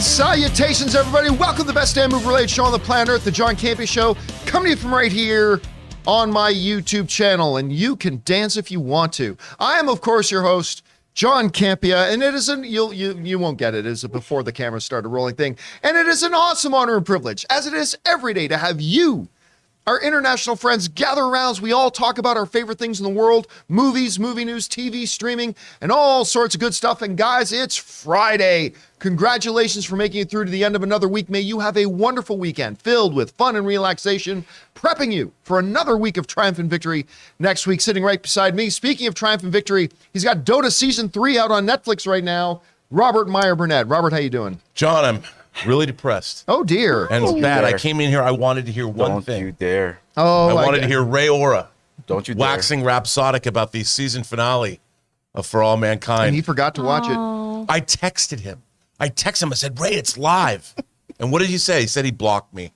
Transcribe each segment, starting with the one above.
And salutations, everybody. Welcome to the best damn movie-related show on the planet Earth, the John Campea Show, coming to you from right here on my YouTube channel, and you can dance if you want to. I am, of course, your host, John Campea, and it is you won't get it. It is a before the camera started rolling thing, and it is an awesome honor and privilege, as it is every day, to have you, our international friends, gather around as we all talk about our favorite things in the world, movies, movie news, TV, streaming, and all sorts of good stuff. And guys, it's Friday. Congratulations for making it through to the end of another week. May you have a wonderful weekend filled with fun and relaxation, prepping you for another week of triumph and victory next week. Sitting right beside me, speaking of triumph and victory, he's got Dota Season 3 out on Netflix right now, Robert Meyer Burnett. Robert, how you doing? John, I'm really depressed. Oh, dear. And it's bad. I came in here, I wanted to hear one thing. Don't you dare. Oh, I wanted to hear Ray Ora Don't you dare. waxing rhapsodic about the season finale of For All And Mankind. he forgot to watch it. I texted him. I said, Ray, it's live. And what did he say? He said he blocked me.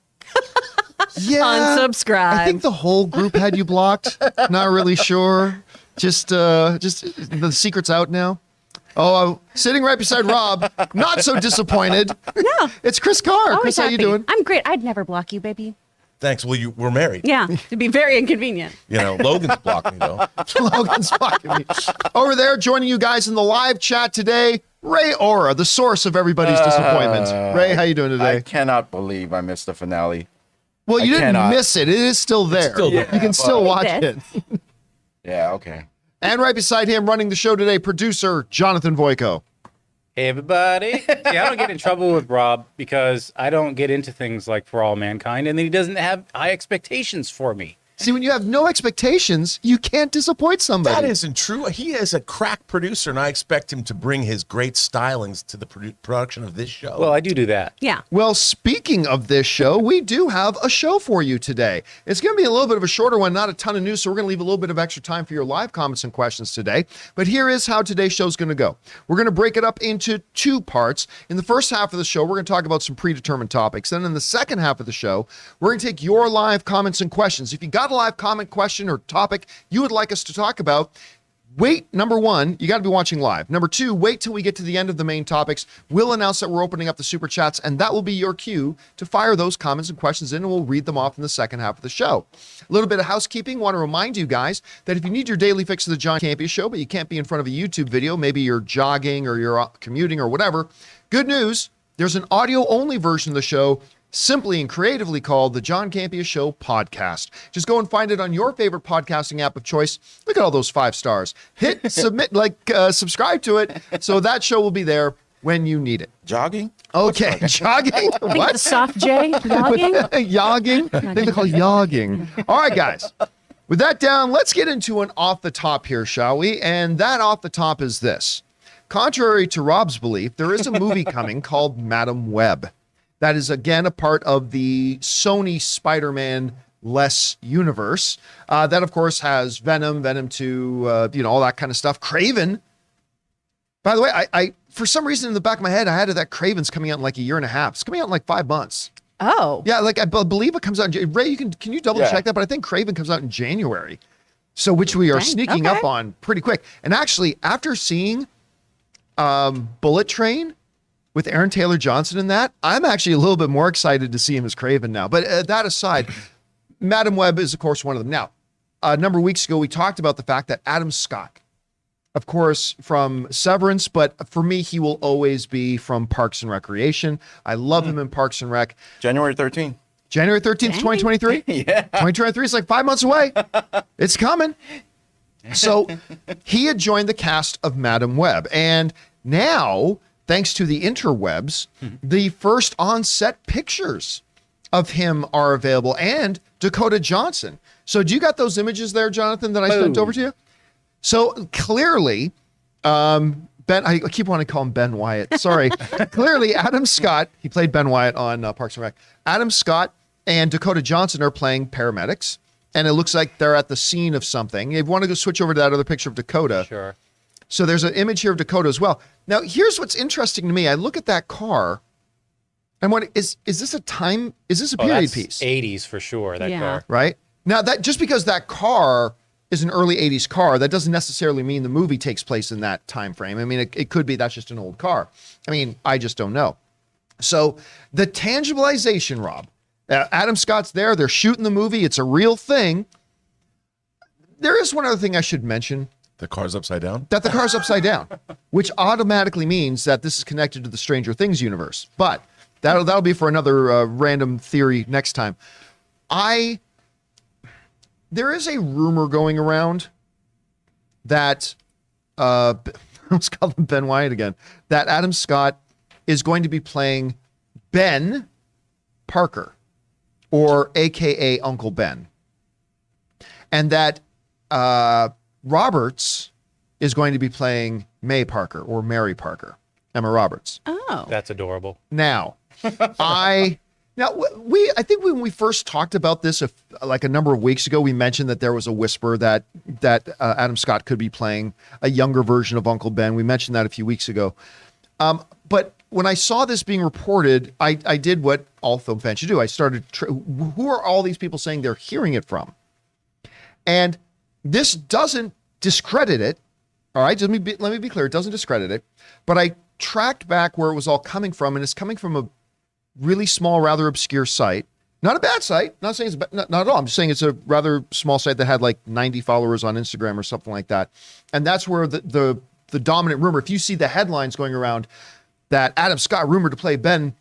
Yeah. Unsubscribe. I think the whole group had you blocked. Not really sure. Just the secret's out now. Oh, sitting right beside Rob, not so disappointed. No. It's Chris Carr. Always Chris, how you happy. doing? I'm great. I'd never block you, baby. Thanks. Well, we're married. Yeah, it'd be very inconvenient. You know, Logan's blocked me, though. Logan's blocking me. Over there, joining you guys in the live chat today, Ray Ora, the source of everybody's disappointment. Ray, how you doing today? I cannot believe I missed the finale. Well, you I didn't cannot. miss it. It is still there. still there. You can still but- watch it. Yeah, okay. And right beside him, running the show today, producer Jonathan Voico. Hey, everybody. See, I don't get in trouble with Rob because I don't get into things like For All Mankind, and then he doesn't have high expectations for me. See, when you have no expectations, you can't disappoint somebody. That isn't true. He is a crack producer, and I expect him to bring his great stylings to the production of this show. Well, I do that. Yeah. Well, speaking of this show, we do have a show for you today. It's going to be a little bit of a shorter one, not a ton of news, so we're going to leave a little bit of extra time for your live comments and questions today. But here is how today's show is going to go. We're going to break it up into two parts. In the first half of the show, we're going to talk about some predetermined topics. Then in the second half of the show, we're going to take your live comments and questions. If you got a live comment, question, or topic you would like us to talk about, wait, number one, you got to be watching live. Number two, wait till we get to the end of the main topics. We'll announce that we're opening up the super chats, and that will be your cue to fire those comments and questions in, and we'll read them off in the second half of the show. A little bit of housekeeping. Want to remind you guys that if you need your daily fix of the John Campea Show, but you can't be in front of a YouTube video, maybe you're jogging or you're commuting or whatever, good news, there's an audio-only version of the show, simply and creatively called the John Campea Show Podcast. Just go and find it on your favorite podcasting app of choice. Look at all those 5 stars. Hit submit, subscribe to it, so that show will be there when you need it. Jogging? Okay, jogging. I think the What? soft J, logging. Yogging. I think they call it yogging. All right, guys. With that down, let's get into an off the top here, shall we? And that off the top is this. Contrary to Rob's belief, there is a movie coming called Madam Web. That is, again, a part of the Sony Spider-Man-less universe. That, of course, has Venom, Venom 2, all that kind of stuff. Craven. By the way, I for some reason in the back of my head, I had that Craven's coming out in like a year and a half. It's coming out in like 5 months. Oh. Yeah, like I believe it comes out in Ray, can you double check that? But I think Craven comes out in January. So which we are Dang, sneaking okay. up on pretty quick. And actually, after seeing Bullet Train with Aaron Taylor Johnson in that, I'm actually a little bit more excited to see him as Craven now. But that aside, Madam Web is, of course, one of them. Now, a number of weeks ago, we talked about the fact that Adam Scott, of course, from Severance, but for me, he will always be from Parks and Recreation. I love him in Parks and Rec. January 13th. January 13th, 2023? Yeah. 2023 is like 5 months away. It's coming. So he had joined the cast of Madam Web. And now, thanks to the interwebs, the first on-set pictures of him are available, and Dakota Johnson. So do you got those images there, Jonathan, that I sent over to you? So clearly, Ben, I keep wanting to call him Ben Wyatt. Sorry. Clearly, Adam Scott, he played Ben Wyatt on Parks and Rec. Adam Scott and Dakota Johnson are playing paramedics, and it looks like they're at the scene of something. If you want to go switch over to that other picture of Dakota. Sure. So there's an image here of Dakota as well. Now, here's what's interesting to me. I look at that car, and what is this a period That's piece? 80s for sure, that Yeah. car. Right? Now, that just because that car is an early 80s car, that doesn't necessarily mean the movie takes place in that time frame. I mean, it could be that's just an old car. I mean, I just don't know. So the tangibilization, Rob, Adam Scott's there. They're shooting the movie. It's a real thing. There is one other thing I should mention. The car's upside down? That the car's upside down, which automatically means that this is connected to the Stranger Things universe. But that'll be for another random theory next time. There is a rumor going around that let's call him Ben Wyatt again. That Adam Scott is going to be playing Ben Parker, or AKA Uncle Ben, and that Roberts is going to be playing May Parker, or Mary Parker, Emma Roberts. Oh. That's adorable. Now, I think when we first talked about this, like a number of weeks ago, we mentioned that there was a whisper that Adam Scott could be playing a younger version of Uncle Ben. We mentioned that a few weeks ago. But when I saw this being reported, I did what all film fans should do. I started, who are all these people saying they're hearing it from? And this doesn't discredit it. All right, let me be clear. It doesn't discredit it. But I tracked back where it was all coming from, and it's coming from a really small, rather obscure site. Not a bad site. Not saying it's not at all. I'm just saying it's a rather small site that had like 90 followers on Instagram or something like that. And that's where the dominant rumor, if you see the headlines going around that Adam Scott rumored to play Ben,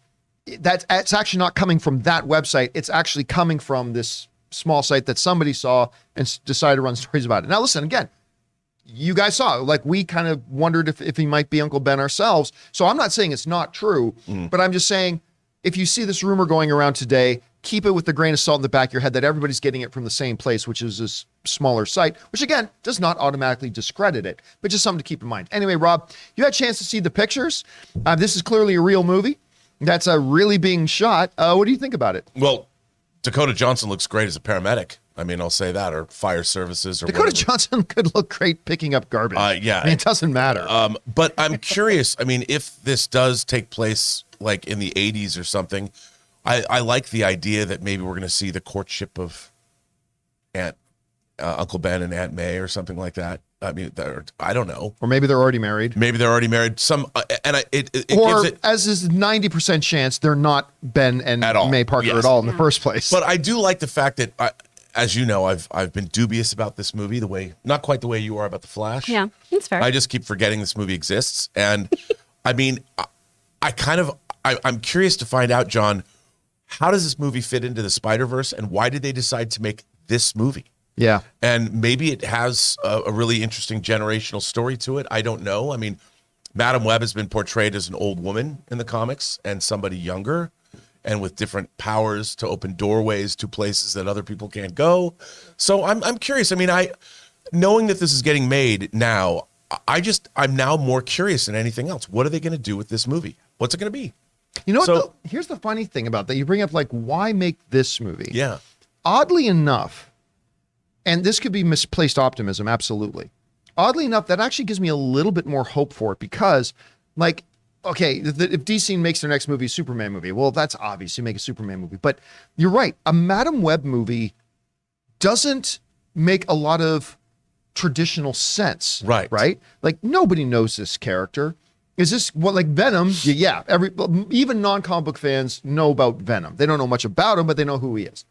it's actually not coming from that website. It's actually coming from this small site that somebody saw and decided to run stories about it. Now, listen, again, you guys saw, like, we kind of wondered if he might be Uncle Ben ourselves. So I'm not saying it's not true, but I'm just saying, if you see this rumor going around today, keep it with the grain of salt in the back of your head that everybody's getting it from the same place, which is this smaller site, which again, does not automatically discredit it, but just something to keep in mind. Anyway, Rob, you had a chance to see the pictures. This is clearly a real movie that's really being shot. What do you think about it? Well, Dakota Johnson looks great as a paramedic. I mean, I'll say that, or fire services, or Dakota whatever. Johnson could look great picking up garbage. Yeah. I mean, it doesn't matter. But I'm curious. I mean, if this does take place like in the 80s or something, I like the idea that maybe we're going to see the courtship of Uncle Ben and Aunt May or something like that. I mean, I don't know. Or maybe they're already married. Maybe they're already married. It Or, gives it, as is 90% chance, they're not Ben and At all. May Parker Yes. at all in the first place. But I do like the fact that, as you know, I've been dubious about this movie, not quite the way you are about The Flash. Yeah, that's fair. I just keep forgetting this movie exists. And I mean, I'm curious to find out, John, how does this movie fit into the Spider-Verse, and why did they decide to make this movie? yeah. And maybe it has a really interesting generational story to it. I don't know. I mean, Madam Web has been portrayed as an old woman in the comics and somebody younger and with different powers to open doorways to places that other people can't go. So I'm curious. I mean, knowing that this is getting made now, I'm now more curious than anything else. What are they going to do with this movie? What's it going to be? You know what, So- though? Here's the funny thing about that. You bring up, like, why make this movie? Yeah. Oddly enough, and this could be misplaced optimism, absolutely. Oddly enough, that actually gives me a little bit more hope for it because, like, okay, if DC makes their next movie a Superman movie, well, that's obvious. You make a Superman movie. But you're right. A Madam Web movie doesn't make a lot of traditional sense. Right. Right? Like, nobody knows this character. Is this what, like Venom? Yeah. Even non-comic book fans know about Venom. They don't know much about him, but they know who he is.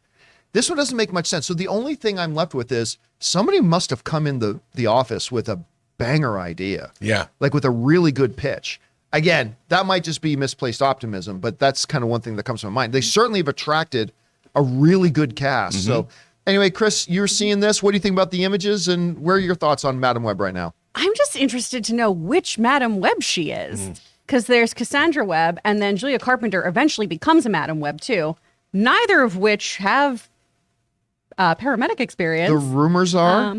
This one doesn't make much sense. So the only thing I'm left with is somebody must have come in the office with a banger idea. Yeah. Like with a really good pitch. Again, that might just be misplaced optimism, but that's kind of one thing that comes to my mind. They certainly have attracted a really good cast. So anyway, Chris, you're seeing this. What do you think about the images, and where are your thoughts on Madam Web right now? I'm just interested to know which Madam Web she is. Because there's Cassandra Webb, and then Julia Carpenter eventually becomes a Madam Web, too. Neither of which have paramedic experience. The rumors are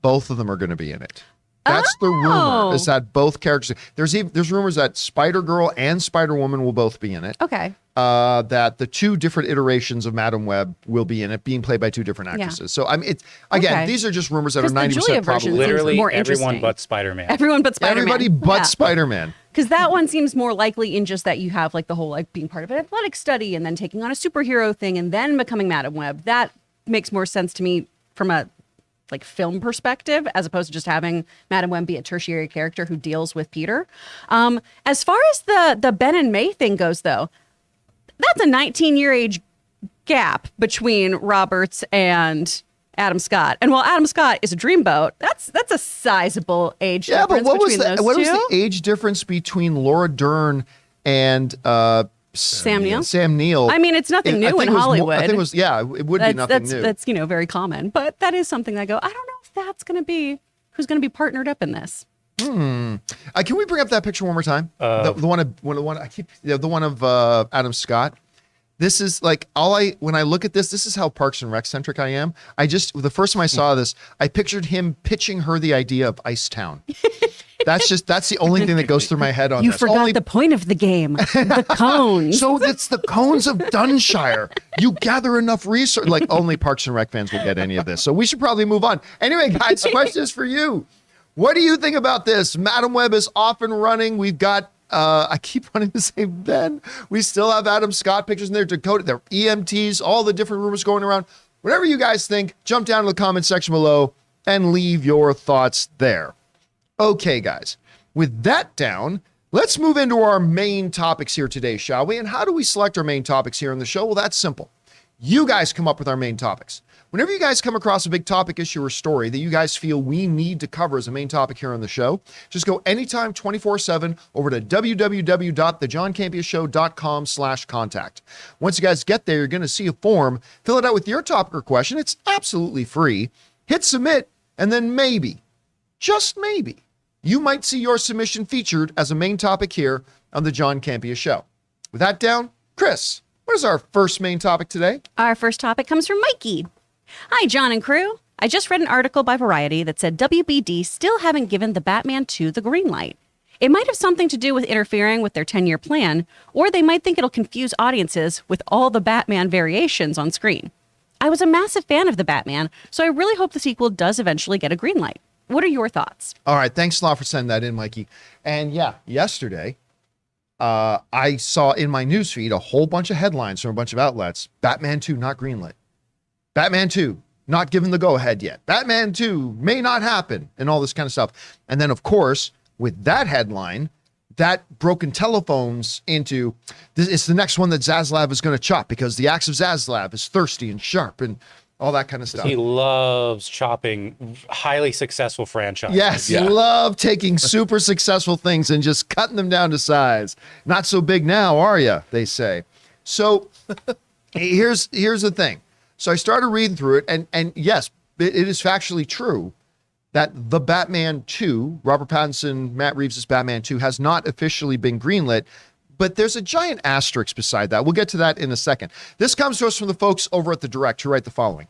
both of them are going to be in it. That's the rumor, is that both characters. There's rumors that Spider-Girl and Spider-Woman will both be in it. Okay. That the two different iterations of Madam Web will be in it, being played by two different actresses. So I mean, it's again, Okay. these are just rumors that are 'Cause the Julia 90% version probably. seems Literally more everyone interesting. but Spider-Man. Everyone but Spider-Man. Everybody but Spider-Man. Because that one seems more likely in just that you have like the whole like being part of an athletic study and then taking on a superhero thing and then becoming Madam Web. That makes more sense to me from a like film perspective, as opposed to just having Madam Web be a tertiary character who deals with Peter. As far as the Ben and May thing goes, though, that's a 19-year age gap between Roberts and Adam Scott. And while Adam Scott is a dreamboat, that's a sizable age Yeah, but difference what was between the those what was two. the age difference between Laura Dern and Sam Neill? Sam Neill. I mean, it's nothing new in Hollywood. I think it was, yeah, it would be nothing new. That's very common. But that is something that I go, I don't know if that's going to be who's going to be partnered up in this. Can we bring up that picture one more time? The one of Adam Scott. This is like when I look at this is how Parks and Rec centric I am. The first time I saw this, I pictured him pitching her the idea of Icetown. That's the only thing that goes through my head on You this. forgot the point of the game, the cones. So it's the cones of Dunshire. You gather enough research. Like only Parks and Rec fans will get any of this. So we should probably move on. Anyway, guys, the question is for you. What do you think about this? Madam Web is off and running. We've got I keep wanting to say Ben. We still have Adam Scott pictures in there, Dakota, their EMTs, all the different rumors going around. Whatever you guys think, jump down to the comment section below and leave your thoughts there. Okay, guys, with that down, let's move into our main topics here today, shall we? And how do we select our main topics here on the show? Well, that's simple. You guys come up with our main topics. Whenever you guys come across a big topic, issue, or story that you guys feel we need to cover as a main topic here on the show, just go anytime 24/7 over to www.thejohncampeashow.com/contact. Once you guys get there, you're going to see a form. Fill it out with your topic or question. It's absolutely free. Hit submit, and then maybe, just maybe, you might see your submission featured as a main topic here on The John Campea Show. With that down, Chris, what is our first main topic today? Our first topic comes from Mikey. Hi, John and crew. I just read an article by Variety that said WBD still haven't given the Batman 2 the green light. It might have something to do with interfering with their 10-year plan, or they might think it'll confuse audiences with all the Batman variations on screen. I was a massive fan of the Batman, so I really hope the sequel does eventually get a green light. What are your thoughts? All right. Thanks a lot for sending that in, Mikey. And yeah, yesterday, I saw in my newsfeed a whole bunch of headlines from a bunch of outlets. Batman 2 not greenlit. Batman 2 not given the go-ahead yet. Batman 2 may not happen, and all this kind of stuff. And then, of course, with that headline, that broken telephones into, it's the next one that Zaslav is going to chop because the axe of Zaslav is thirsty and sharp and all that kind of stuff. He loves chopping highly successful franchises. Yes, Yeah. love taking super successful things and just cutting them down to size. Not so big now, are you? They say. So here's the thing. So I started reading through it, and yes, it is factually true that the Batman 2, Robert Pattinson, Matt Reeves' Batman 2, has not officially been greenlit, but there's a giant asterisk beside that. We'll get to that in a second. This comes to us from the folks over at The Direct who write the following.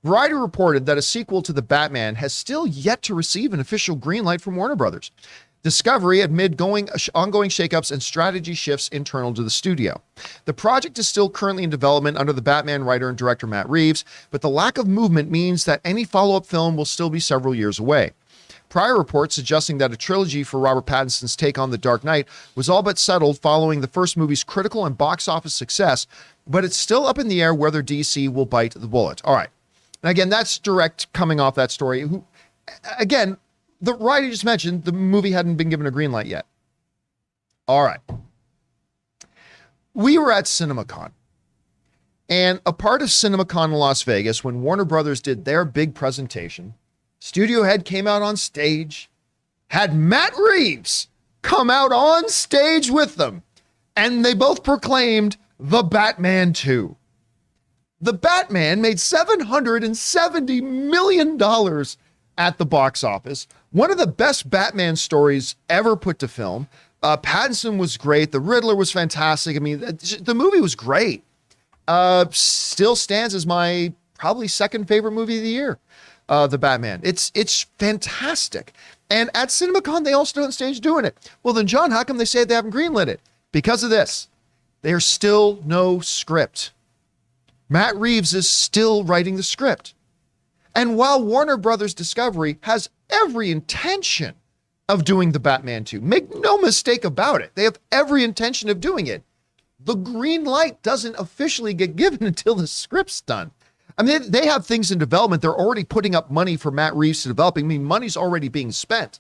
Variety reported that a sequel to The Batman has still yet to receive an official green light from Warner Brothers. Discovery amid ongoing shakeups and strategy shifts internal to the studio. The project is still currently in development under the Batman writer and director Matt Reeves, but the lack of movement means that any follow-up film will still be several years away. Prior reports suggesting that a trilogy for Robert Pattinson's take on The Dark Knight was all but settled following the first movie's critical and box office success, but it's still up in the air whether DC will bite the bullet. All right. And again, that's direct coming off that story. Again, the writer just mentioned the movie hadn't been given a green light yet. All right. We were at CinemaCon, and a part of CinemaCon in Las Vegas, when Warner Brothers did their big presentation, studio head came out on stage, had Matt Reeves come out on stage with them, and they both proclaimed The Batman 2. The Batman made $770 million at the box office. One of the best Batman stories ever put to film. Pattinson was great. The Riddler was fantastic. I mean, the movie was great. Still stands as my probably second favorite movie of the year. The Batman. It's fantastic. And at CinemaCon, they all stood on stage doing it. Well, then, John, how come they say they haven't greenlit it? Because of this. There's still no script. Matt Reeves is still writing the script. And while Warner Brothers Discovery has every intention of doing the Batman 2, make no mistake about it, they have every intention of doing it, the green light doesn't officially get given until the script's done. I mean, they have things in development. They're already putting up money for Matt Reeves to develop. I mean, money's already being spent.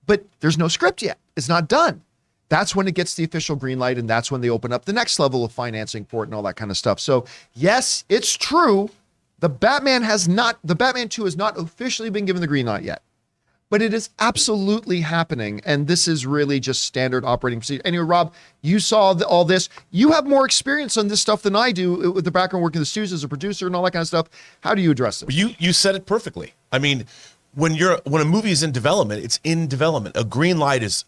But there's no script yet. It's not done. that's when it gets the official green light, and that's when they open up the next level of financing for it and all that kind of stuff. So yes, it's true. The Batman 2 has not officially been given the green light yet, but it is absolutely happening. And this is really just standard operating procedure. Anyway, Rob, you saw all this. You have more experience on this stuff than I do with the background work in the studios as a producer and all that kind of stuff. How do you address it? You said it perfectly. I mean, when a movie is in development, it's in development. A green light is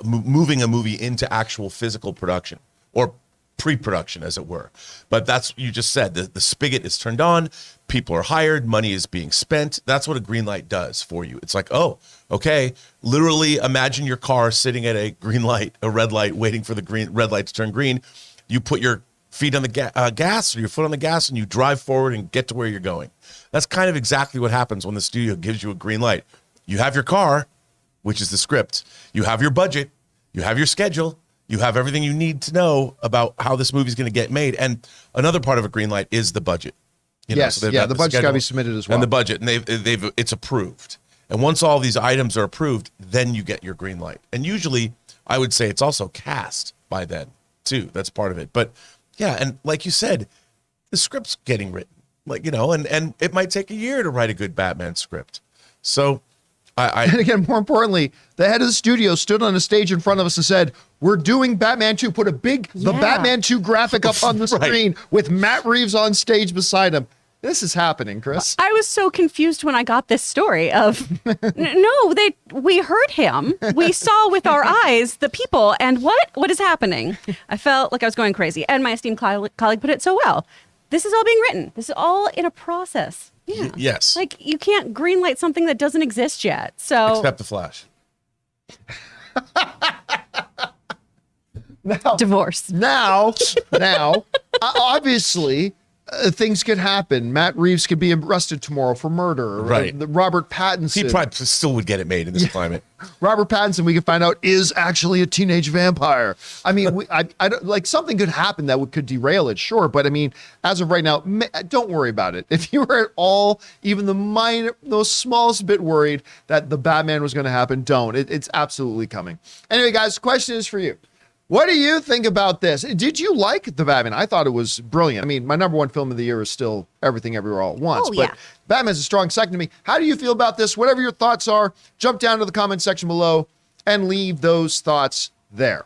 moving a movie into actual physical production or pre-production, as it were. But that's, you just said, the spigot is turned on, people are hired, money is being spent. That's what a green light does for you. It's like, oh, okay. Literally imagine your car sitting at a green light, a red light, waiting for the red light to turn green. You put your feet on the gas or your foot on the gas and you drive forward and get to where you're going. That's kind of exactly what happens when the studio gives you a green light. You have your car, which is the script. You have your budget. You have your schedule. You have everything you need to know about how this movie is going to get made. And another part of a green light is the budget. Yes, so the budget's got to be submitted as well. And the budget, and it's approved. And once all these items are approved, then you get your green light. And usually, I would say it's also cast by then, too. That's part of it. But yeah, and like you said, the script's getting written. And it might take a year to write a good Batman script. So and again, more importantly, the head of the studio stood on a stage in front of us and said, we're doing Batman 2. Put the Batman 2 graphic up on the screen with Matt Reeves on stage beside him. This is happening, Chris. I was so confused when I got this story of, we heard him. We saw with our eyes the people, and what is happening? I felt like I was going crazy. And my esteemed colleague put it so well. This is all being written. This is all in a process. Yeah. Yes. Like, you can't greenlight something that doesn't exist yet. So except the Flash. Divorce. Now, obviously, things could happen. Matt Reeves could be arrested tomorrow for murder. Right. Robert Pattinson. He probably still would get it made in this climate. Robert Pattinson, we can find out, is actually a teenage vampire. I mean, I don't, like, something could happen that could derail it, sure. But I mean, as of right now, don't worry about it. If you were at all, even the smallest bit worried that the Batman was going to happen, don't. It's absolutely coming. Anyway, guys, the question is for you. What do you think about this? Did you like the Batman? I thought it was brilliant. I mean, my number one film of the year is still Everything Everywhere All at Once. Yeah. But Batman's a strong second to me. How do you feel about this? Whatever your thoughts are, jump down to the comment section below and leave those thoughts there.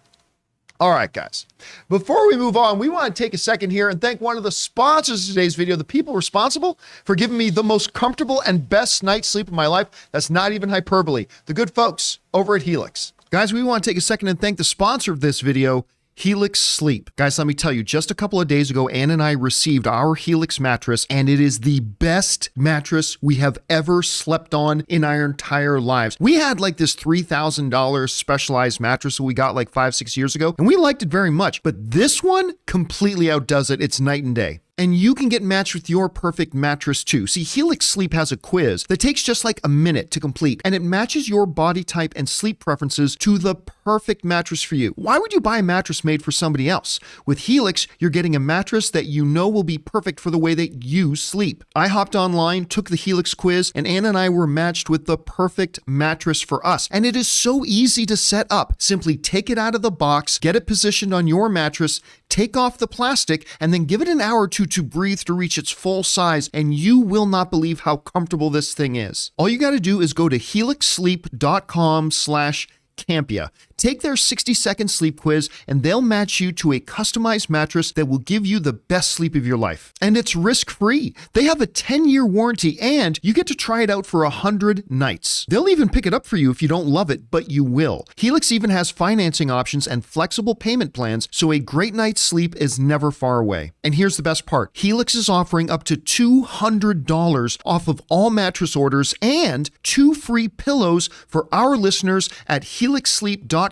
All right, guys. Before we move on, we want to take a second here and thank one of the sponsors of today's video, the people responsible for giving me the most comfortable and best night's sleep of my life. That's not even hyperbole. The good folks over at Helix. Guys, we want to take a second and thank the sponsor of this video, Helix Sleep. Guys, let me tell you, just a couple of days ago, Ann and I received our Helix mattress, and it is the best mattress we have ever slept on in our entire lives. We had like this $3,000 specialized mattress that we got like 5-6 years ago, and we liked it very much, but this one completely outdoes it. It's night and day. And you can get matched with your perfect mattress too. See, Helix Sleep has a quiz that takes just like a minute to complete, and it matches your body type and sleep preferences to the perfect mattress for you. Why would you buy a mattress made for somebody else? With Helix, you're getting a mattress that you know will be perfect for the way that you sleep. I hopped online, took the Helix quiz, and Anna and I were matched with the perfect mattress for us. And it is so easy to set up. Simply take it out of the box, get it positioned on your mattress, take off the plastic, and then give it an hour or two to breathe to reach its full size, and you will not believe how comfortable this thing is. All you got to do is go to helixsleep.com/Campea. Take their 60-second sleep quiz, and they'll match you to a customized mattress that will give you the best sleep of your life. And it's risk-free. They have a 10-year warranty, and you get to try it out for 100 nights. They'll even pick it up for you if you don't love it, but you will. Helix even has financing options and flexible payment plans, so a great night's sleep is never far away. And here's the best part. Helix is offering up to $200 off of all mattress orders and 2 free pillows for our listeners at helixsleep.com/Campea.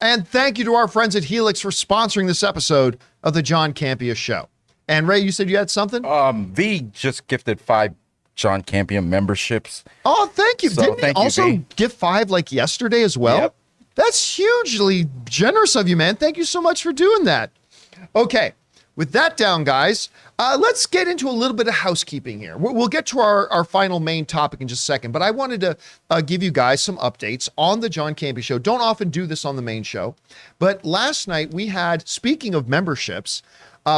And thank you to our friends at Helix for sponsoring this episode of the John Campea Show. And Ray, you said you had something? V just gifted 5 John Campea memberships. Oh, thank you. So, Didn't thank he you, also V. give 5 like yesterday as well? Yep. That's hugely generous of you, man. Thank you so much for doing that. Okay, with that down, guys, let's get into a little bit of housekeeping here. We'll get to our final main topic in just a second, but I wanted to give you guys some updates on the John Campea Show. Don't often do this on the main show, but last night we had, speaking of memberships,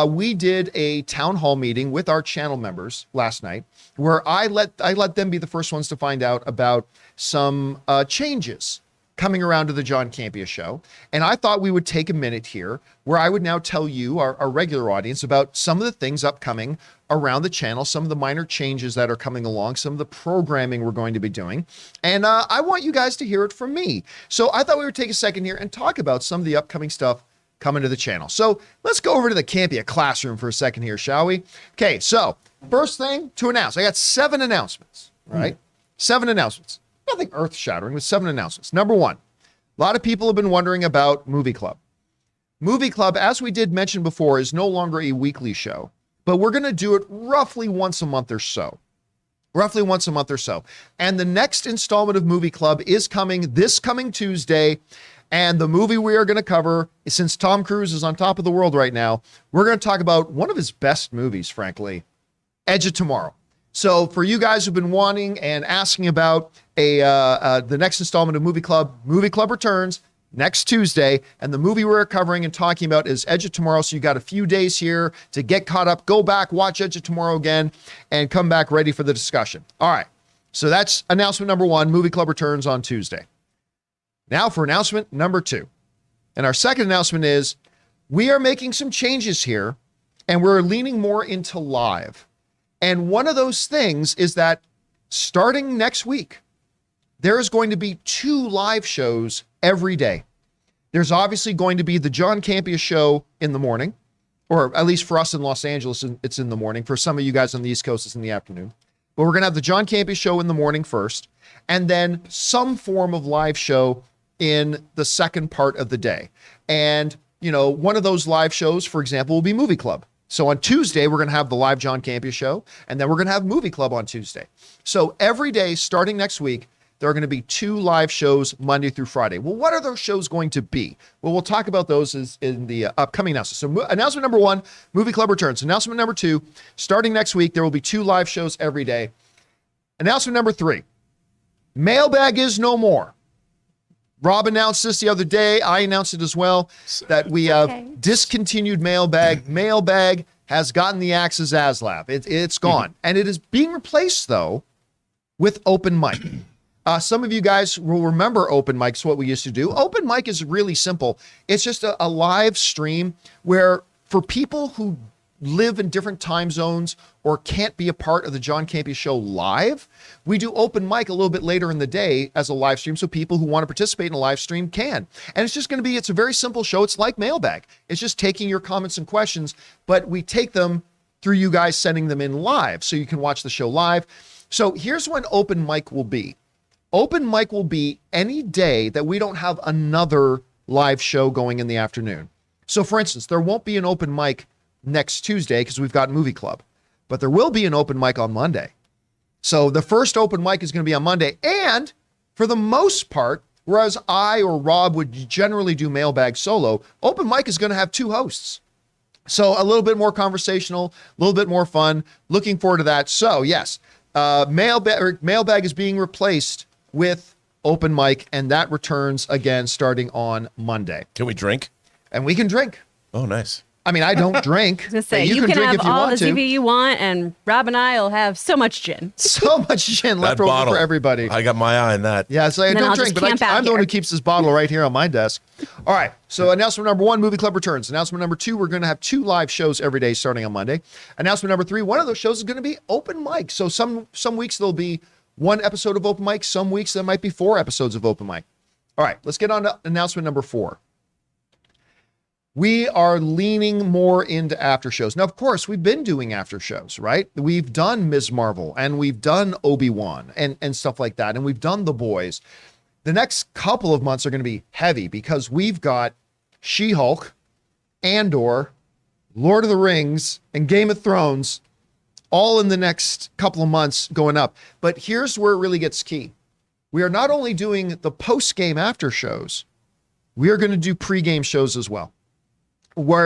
we did a town hall meeting with our channel members last night, where I let them be the first ones to find out about some changes coming around to the John Campea Show. And I thought we would take a minute here where I would now tell you, our regular audience, about some of the things upcoming around the channel, some of the minor changes that are coming along, some of the programming we're going to be doing. And I want you guys to hear it from me. So I thought we would take a second here and talk about some of the upcoming stuff coming to the channel. So let's go over to the Campea classroom for a second here, shall we? Okay, so first thing to announce. I got 7 announcements, right? 7 announcements. Nothing earth-shattering, but 7 announcements. Number 1, a lot of people have been wondering about Movie Club. Movie Club, as we did mention before, is no longer a weekly show, but we're going to do it roughly once a month or so. Roughly once a month or so. And the next installment of Movie Club is coming this coming Tuesday. And the movie we are going to cover, since Tom Cruise is on top of the world right now, we're going to talk about one of his best movies, frankly, Edge of Tomorrow. So for you guys who've been wanting and asking about the next installment of Movie Club returns next Tuesday, and the movie we're covering and talking about is Edge of Tomorrow. So you got a few days here to get caught up, go back, watch Edge of Tomorrow again, and come back ready for the discussion. All right, so that's announcement number 1. Movie Club returns on Tuesday. Now for announcement number 2. And our second announcement is we are making some changes here, and we're leaning more into live. And one of those things is that starting next week, there is going to be 2 live shows every day. There's obviously going to be the John Campea Show in the morning, or at least for us in Los Angeles, it's in the morning. For some of you guys on the East Coast, it's in the afternoon. But we're going to have the John Campea Show in the morning first, and then some form of live show in the second part of the day. And, you know, one of those live shows, for example, will be Movie Club. So on Tuesday, we're going to have the live John Campea Show, and then we're going to have Movie Club on Tuesday. So every day, starting next week, there are going to be 2 live shows Monday through Friday. Well, what are those shows going to be? Well, we'll talk about those in the upcoming announcements. So announcement number 1, Movie Club returns. Announcement number 2, starting next week, there will be 2 live shows every day. Announcement number 3, Mailbag is no more. Rob announced this the other day. I announced it as well, that we have discontinued Mailbag. Mailbag has gotten the axe of Zaslav. It's gone. And it is being replaced, though, with Open Mic. Some of you guys will remember Open Mic's what we used to do. Open Mic is really simple. It's just a live stream where for people who live in different time zones or can't be a part of the John Campea Show live, we do Open Mic a little bit later in the day as a live stream, so people who want to participate in a live stream can. And it's just going to be, it's a very simple show. It's like Mailbag. It's just taking your comments and questions, but we take them through you guys sending them in live, so you can watch the show live. So here's when Open Mic will be. Open Mic will be any day that we don't have another live show going in the afternoon. So for instance, there won't be an Open Mic next Tuesday because we've got Movie Club, but there will be an Open Mic on Monday. So the first Open Mic is going to be on Monday. And for the most part, whereas I or Rob would generally do Mailbag solo, Open Mic is going to have 2 hosts. So a little bit more conversational, a little bit more fun. Looking forward to that. So yes, Mailbag is being replaced with Open Mic, and that returns again starting on Monday. Can we drink? And we can drink. Oh, nice. I mean, I don't drink. I was gonna say, but you can drink have if you all want the to. TV you want, and Rob and I will have so much gin. So much gin left That over bottle, for everybody. I got my eye on that. Yeah, so I And then don't I'll drink, just but camp out I'm the one here. who keeps this bottle right here on my desk. All right, so announcement number 1, Movie Club returns. Announcement number 2, we're going to have 2 live shows every day starting on Monday. Announcement number 3, one of those shows is going to be Open Mic. So some weeks there'll be 1 episode of Open Mic. Some weeks there might be 4 episodes of Open Mic. All right, let's get on to announcement number 4. We are leaning more into after shows. Now, of course, we've been doing after shows, right? We've done Ms. Marvel, and we've done Obi-Wan and stuff like that, and we've done The Boys. The next couple of months are going to be heavy because we've got She-Hulk, Andor, Lord of the Rings, and Game of Thrones all in the next couple of months going up. But here's where it really gets key. We are not only doing the post-game after shows, we are going to do pre-game shows as well.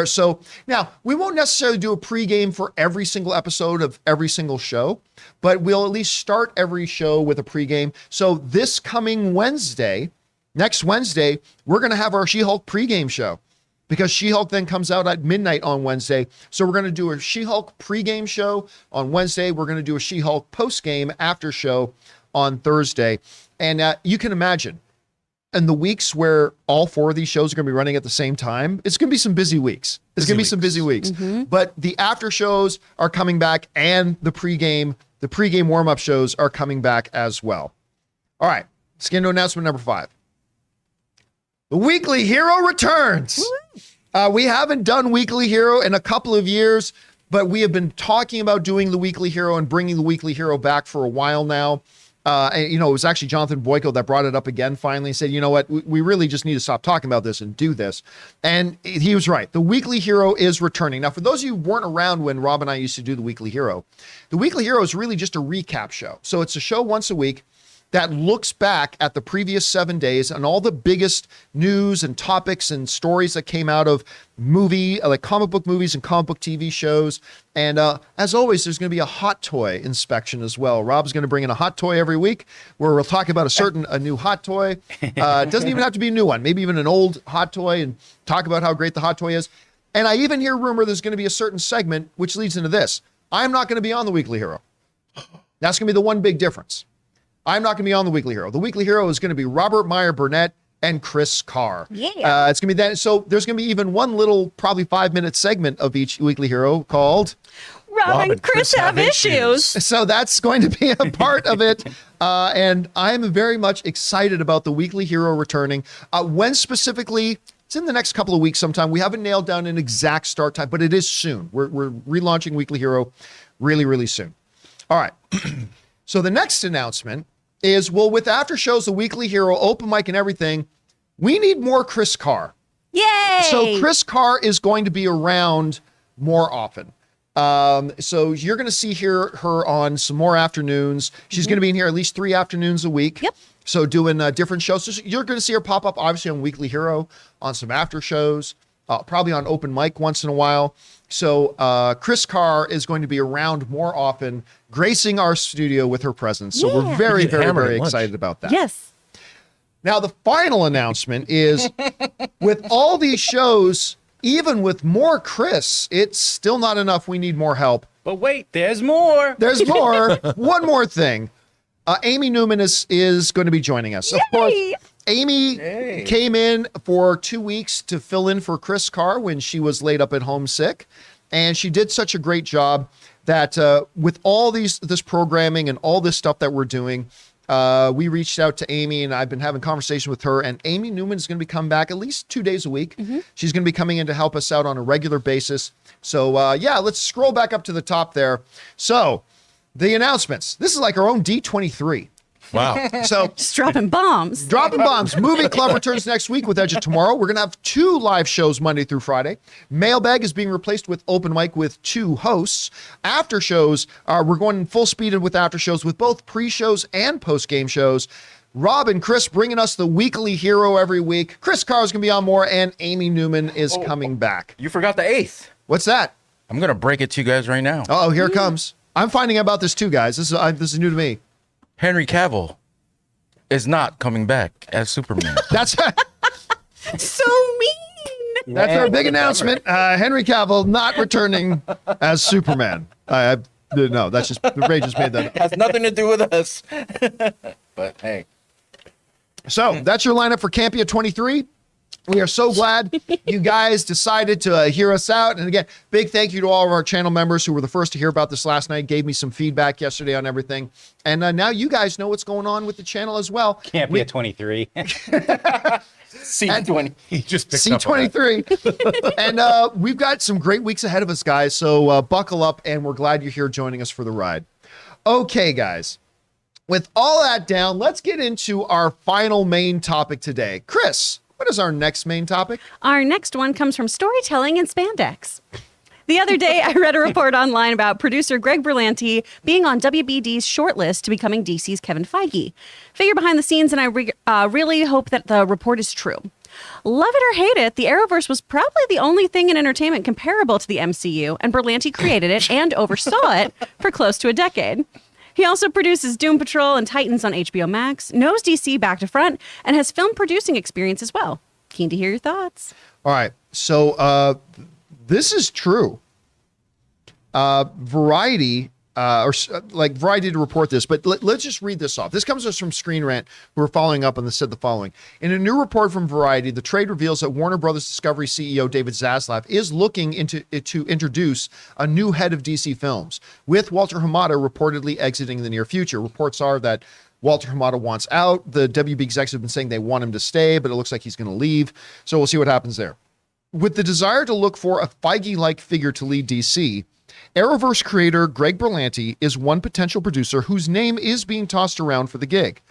So now we won't necessarily do a pregame for every single episode of every single show, but we'll at least start every show with a pregame. So this coming Wednesday, next Wednesday, we're going to have our She-Hulk pregame show because She-Hulk then comes out at midnight on Wednesday. So we're going to do a She-Hulk pregame show on Wednesday. We're going to do a She-Hulk postgame after show on Thursday. And you can imagine, and the weeks where all 4 of these shows are going to be running at the same time, it's going to be some busy weeks. It's going to be some busy weeks. But the after shows are coming back, and the pregame warm-up shows are coming back as well. All right, let's get into announcement number 5. The Weekly Hero returns. We haven't done Weekly Hero in a couple of years, but we have been talking about doing the Weekly Hero and bringing the Weekly Hero back for a while now. And, it was actually Jonathan Boyko that brought it up again finally and said, you know what, we really just need to stop talking about this and do this. And he was right. The Weekly Hero is returning. Now, for those of you who weren't around when Rob and I used to do the Weekly Hero is really just a recap show. So it's a show once a week that looks back at the previous 7 days and all the biggest news and topics and stories that came out of like comic book movies and comic book TV shows. And as always, there's going to be a hot toy inspection as well. Rob's going to bring in a hot toy every week where we'll talk about a new hot toy. It doesn't even have to be a new one, maybe even an old hot toy, and talk about how great the hot toy is. And I even hear rumor there's going to be a certain segment which leads into this. I'm not going to be on the Weekly Hero. That's going to be the one big difference. I'm not going to be on the Weekly Hero. The Weekly Hero is going to be Robert Meyer Burnett and Chris Carr. Yeah. It's going to be that. So there's going to be even one little, probably 5-minute segment of each Weekly Hero called Rob and Chris have issues. So that's going to be a part of it. And I'm very much excited about the Weekly Hero returning. When specifically, it's in the next couple of weeks sometime. We haven't nailed down an exact start time, but it is soon. We're relaunching Weekly Hero really, really soon. All right. So the next announcement is, well, with after shows, the Weekly Hero, open mic and everything, we need more Chris Carr. Yay! So Chris Carr is going to be around more often. So you're going to see her on some more afternoons. She's going to be in here at least 3 afternoons a week. Yep. So doing different shows. So you're going to see her pop up, obviously, on Weekly Hero, on some after shows, probably on open mic once in a while. So Chris Carr is going to be around more often, gracing our studio with her presence. So we're very, very, very excited about that. Yes. Now, the final announcement is, with all these shows, even with more Chris, it's still not enough. We need more help. But wait, there's more. There's more. One more thing. Amy Newman is going to be joining us. Yay! Of course, Amy came in for 2 weeks to fill in for Chris Carr when she was laid up at home sick. And she did such a great job that with all this programming and all this stuff that we're doing, we reached out to Amy, and I've been having conversation with her. And Amy Newman is going to be coming back at least 2 days a week. She's going to be coming in to help us out on a regular basis. So let's scroll back up to the top there. So the announcements. This is like our own D23. Wow. So Just dropping bombs. Dropping bombs. Movie Club returns next week with Edge of Tomorrow. We're going to have 2 live shows Monday through Friday. Mailbag is being replaced with open mic with 2 hosts. After shows, we're going full speed with after shows with both pre-shows and post-game shows. Rob and Chris bringing us the Weekly Hero every week. Chris Carr is going to be on more, and Amy Newman is coming back. You forgot the 8th. What's that? I'm going to break it to you guys right now. Oh, here it comes. I'm finding out about this too, guys. This is new to me. Henry Cavill is not coming back as Superman. That's So mean. That's our big announcement. Henry Cavill not returning as Superman. No, that's just Ray just made that up. Has nothing to do with us. But hey. So that's your lineup for Campea 23. We are so glad you guys decided to hear us out. And again, big thank you to all of our channel members who were the first to hear about this last night, gave me some feedback yesterday on everything. And now you guys know what's going on with the channel as well. Campea 23. C20. He just picked up on that. C23. And we've got some great weeks ahead of us, guys. So buckle up, and we're glad you're here joining us for the ride. Okay, guys. With all that down, let's get into our final main topic today. Chris, what is our next main topic? Our next one comes from storytelling and spandex. The other day, I read a report online about producer Greg Berlanti being on WBD's shortlist to becoming DC's Kevin Feige. Figure behind the scenes, and I really hope that the report is true. Love it or hate it, the Arrowverse was probably the only thing in entertainment comparable to the MCU, and Berlanti created it and oversaw it for close to a decade. He also produces Doom Patrol and Titans on HBO Max, knows DC back to front, and has film producing experience as well. Keen to hear your thoughts. All right. So this is true. Variety, Variety did report this, but let's just read this off. This comes to us from Screen Rant, who are following up on this, said the following. In a new report from Variety, the trade reveals that Warner Brothers Discovery CEO David Zaslav is looking to introduce a new head of DC Films, with Walter Hamada reportedly exiting in the near future. Reports are that Walter Hamada wants out. The WB execs have been saying they want him to stay, but it looks like he's going to leave. So we'll see what happens there. With the desire to look for a Feige-like figure to lead DC, Arrowverse creator Greg Berlanti is one potential producer whose name is being tossed around for the gig.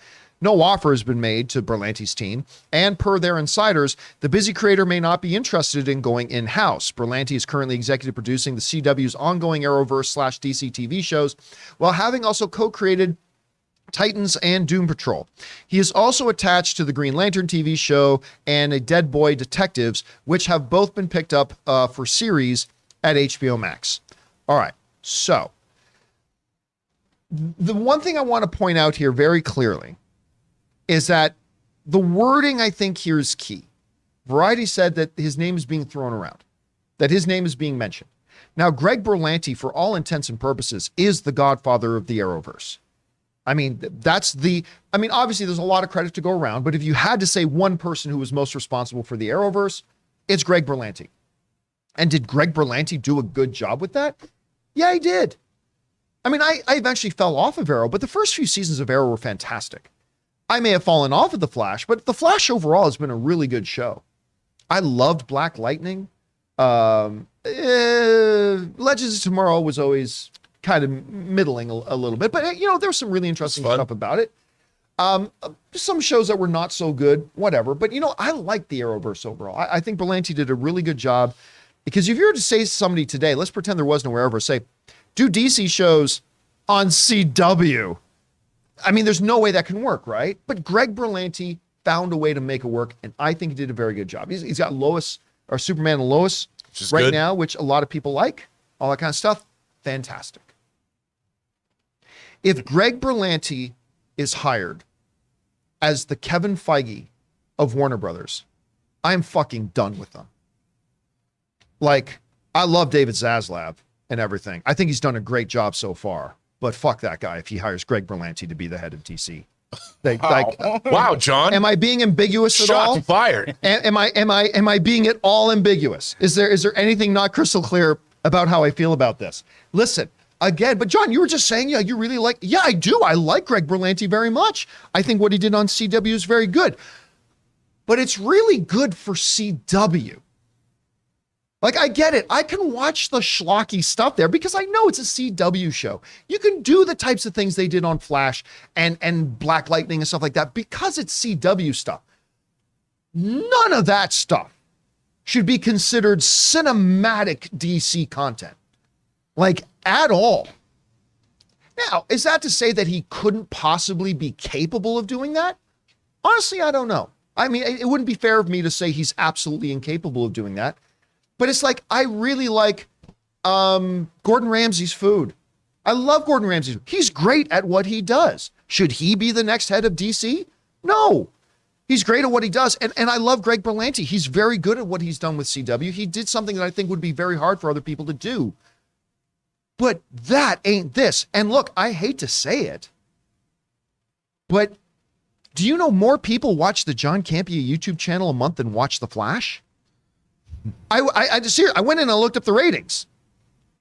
No offer has been made to Berlanti's team, and per their insiders, the busy creator may not be interested in going in-house. Berlanti is currently executive producing the CW's ongoing Arrowverse/DC TV shows, while having also co-created Titans and Doom Patrol. He is also attached to the Green Lantern TV show and a Dead Boy Detectives, which have both been picked up for series at HBO Max. All right, so the one thing I want to point out here very clearly is that the wording, I think, here is key. Variety said that his name is being thrown around, that his name is being mentioned. Now, Greg Berlanti, for all intents and purposes, is the godfather of the Arrowverse. I mean, obviously there's a lot of credit to go around, but if you had to say one person who was most responsible for the Arrowverse, it's Greg Berlanti. And did Greg Berlanti do a good job with that? Yeah, he did. I mean, I eventually fell off of Arrow, but the first few seasons of Arrow were fantastic. I may have fallen off of The Flash, but The Flash overall has been a really good show. I loved Black Lightning. Legends of Tomorrow was always kind of middling a little bit, but there's some really interesting stuff about it. Some shows that were not so good, whatever. But I like the Arrowverse overall. I think Berlanti did a really good job, because if you were to say to somebody today, let's pretend there was no Arrowverse, say, do DC shows on CW. I mean, there's no way that can work, right? But Greg Berlanti found a way to make it work, and I think he did a very good job. He's got Lois, or Superman and Lois right now, which a lot of people like, all that kind of stuff. Fantastic. If Greg Berlanti is hired as the Kevin Feige of Warner Brothers, I'm fucking done with them. Like, I love David Zaslav and everything. I think he's done a great job so far, but fuck that guy if he hires Greg Berlanti to be the head of DC. Wow, John. Am I being ambiguous at all? Shots fired. Am I being at all ambiguous? Is there anything not crystal clear about how I feel about this? Listen, again, but John, you were just saying, you really like, I do. I like Greg Berlanti very much. I think what he did on CW is very good, but it's really good for CW. Like, I get it. I can watch the schlocky stuff there because I know it's a CW show. You can do the types of things they did on Flash and Black Lightning and stuff like that because it's CW stuff. None of that stuff should be considered cinematic DC content. Like, at all. Now, is that to say that he couldn't possibly be capable of doing that? Honestly, I don't know. I mean, it wouldn't be fair of me to say he's absolutely incapable of doing that. But it's like, I really like Gordon Ramsay's food. I love Gordon Ramsay's food. He's great at what he does. Should he be the next head of DC? No. He's great at what he does. And I love Greg Berlanti. He's very good at what he's done with CW. He did something that I think would be very hard for other people to do. But that ain't this. And look, I hate to say it, but do you know more people watch the John Campea YouTube channel a month than watch The Flash? I went in and I looked up the ratings.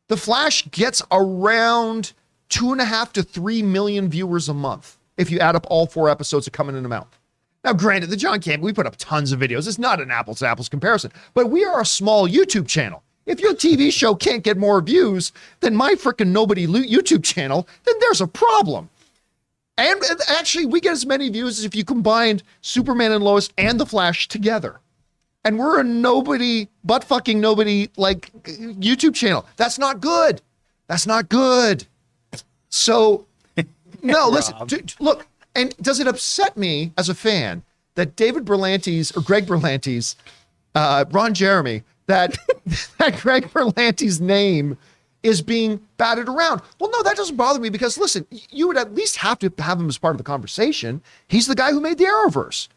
The Flash gets around 2.5 to 3 million viewers a month if you add up all 4 episodes that come in a month. Now, granted, the John Campea, we put up tons of videos. It's not an apples to apples comparison, but we are a small YouTube channel. If your TV show can't get more views than my frickin' nobody YouTube channel, then there's a problem. And actually, we get as many views as if you combined Superman and Lois and The Flash together. And we're a nobody, butt fucking nobody, like, YouTube channel. That's not good. That's not good. So, no, listen, look, and does it upset me as a fan that David Berlanti's or Greg Berlanti's, Ron Jeremy, that Greg Berlanti's name is being batted around. Well, no, that doesn't bother me because listen, you would at least have to have him as part of the conversation. He's the guy who made the Arrowverse.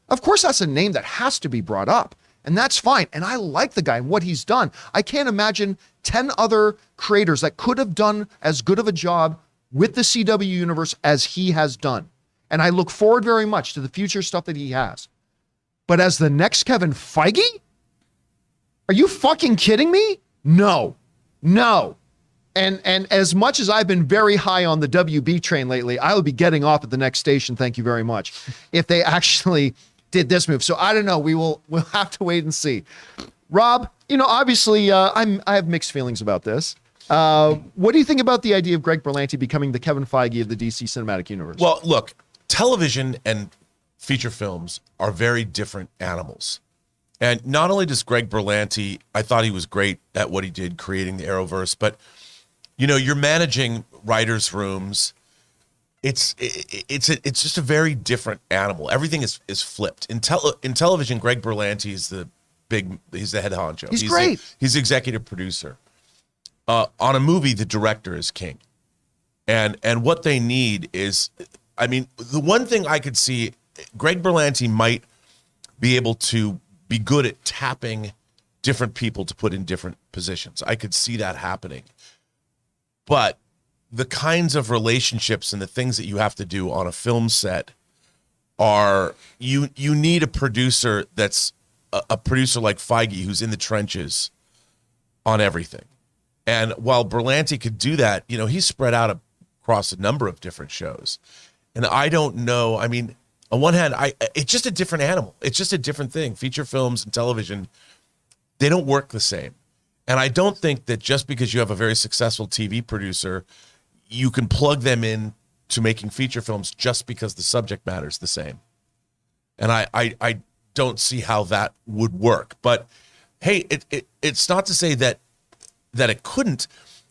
Of course, that's a name that has to be brought up, and that's fine. And I like the guy and what he's done. I can't imagine 10 other creators that could have done as good of a job with the CW universe as he has done. And I look forward very much to the future stuff that he has. But as the next Kevin Feige? Are you fucking kidding me? No. And as much as I've been very high on the WB train lately, I will be getting off at the next station, thank you very much, if they actually did this move. So I don't know. We'll have to wait and see. Rob, obviously I have mixed feelings about this. What do you think about the idea of Greg Berlanti becoming the Kevin Feige of the DC Cinematic Universe? Well, look, television and feature films are very different animals. And not only does Greg Berlanti, I thought he was great at what he did creating the Arrowverse, but you're managing writers' rooms. It's just a very different animal. Everything is flipped. In television, Greg Berlanti is he's the head honcho. He's great. He's the executive producer. On a movie, the director is king. And what they need is, the one thing I could see, Greg Berlanti might be able to be good at tapping different people to put in different positions. I could see that happening. But the kinds of relationships and the things that you have to do on a film set are, you need a producer that's a producer like Feige who's in the trenches on everything. And while Berlanti could do that, he's spread out across a number of different shows. And I don't know, on one hand, it's just a different animal. It's just a different thing. Feature films and television, they don't work the same. And I don't think that just because you have a very successful TV producer, you can plug them in to making feature films just because the subject matter is the same. And I don't see how that would work. But hey, it's not to say that it couldn't,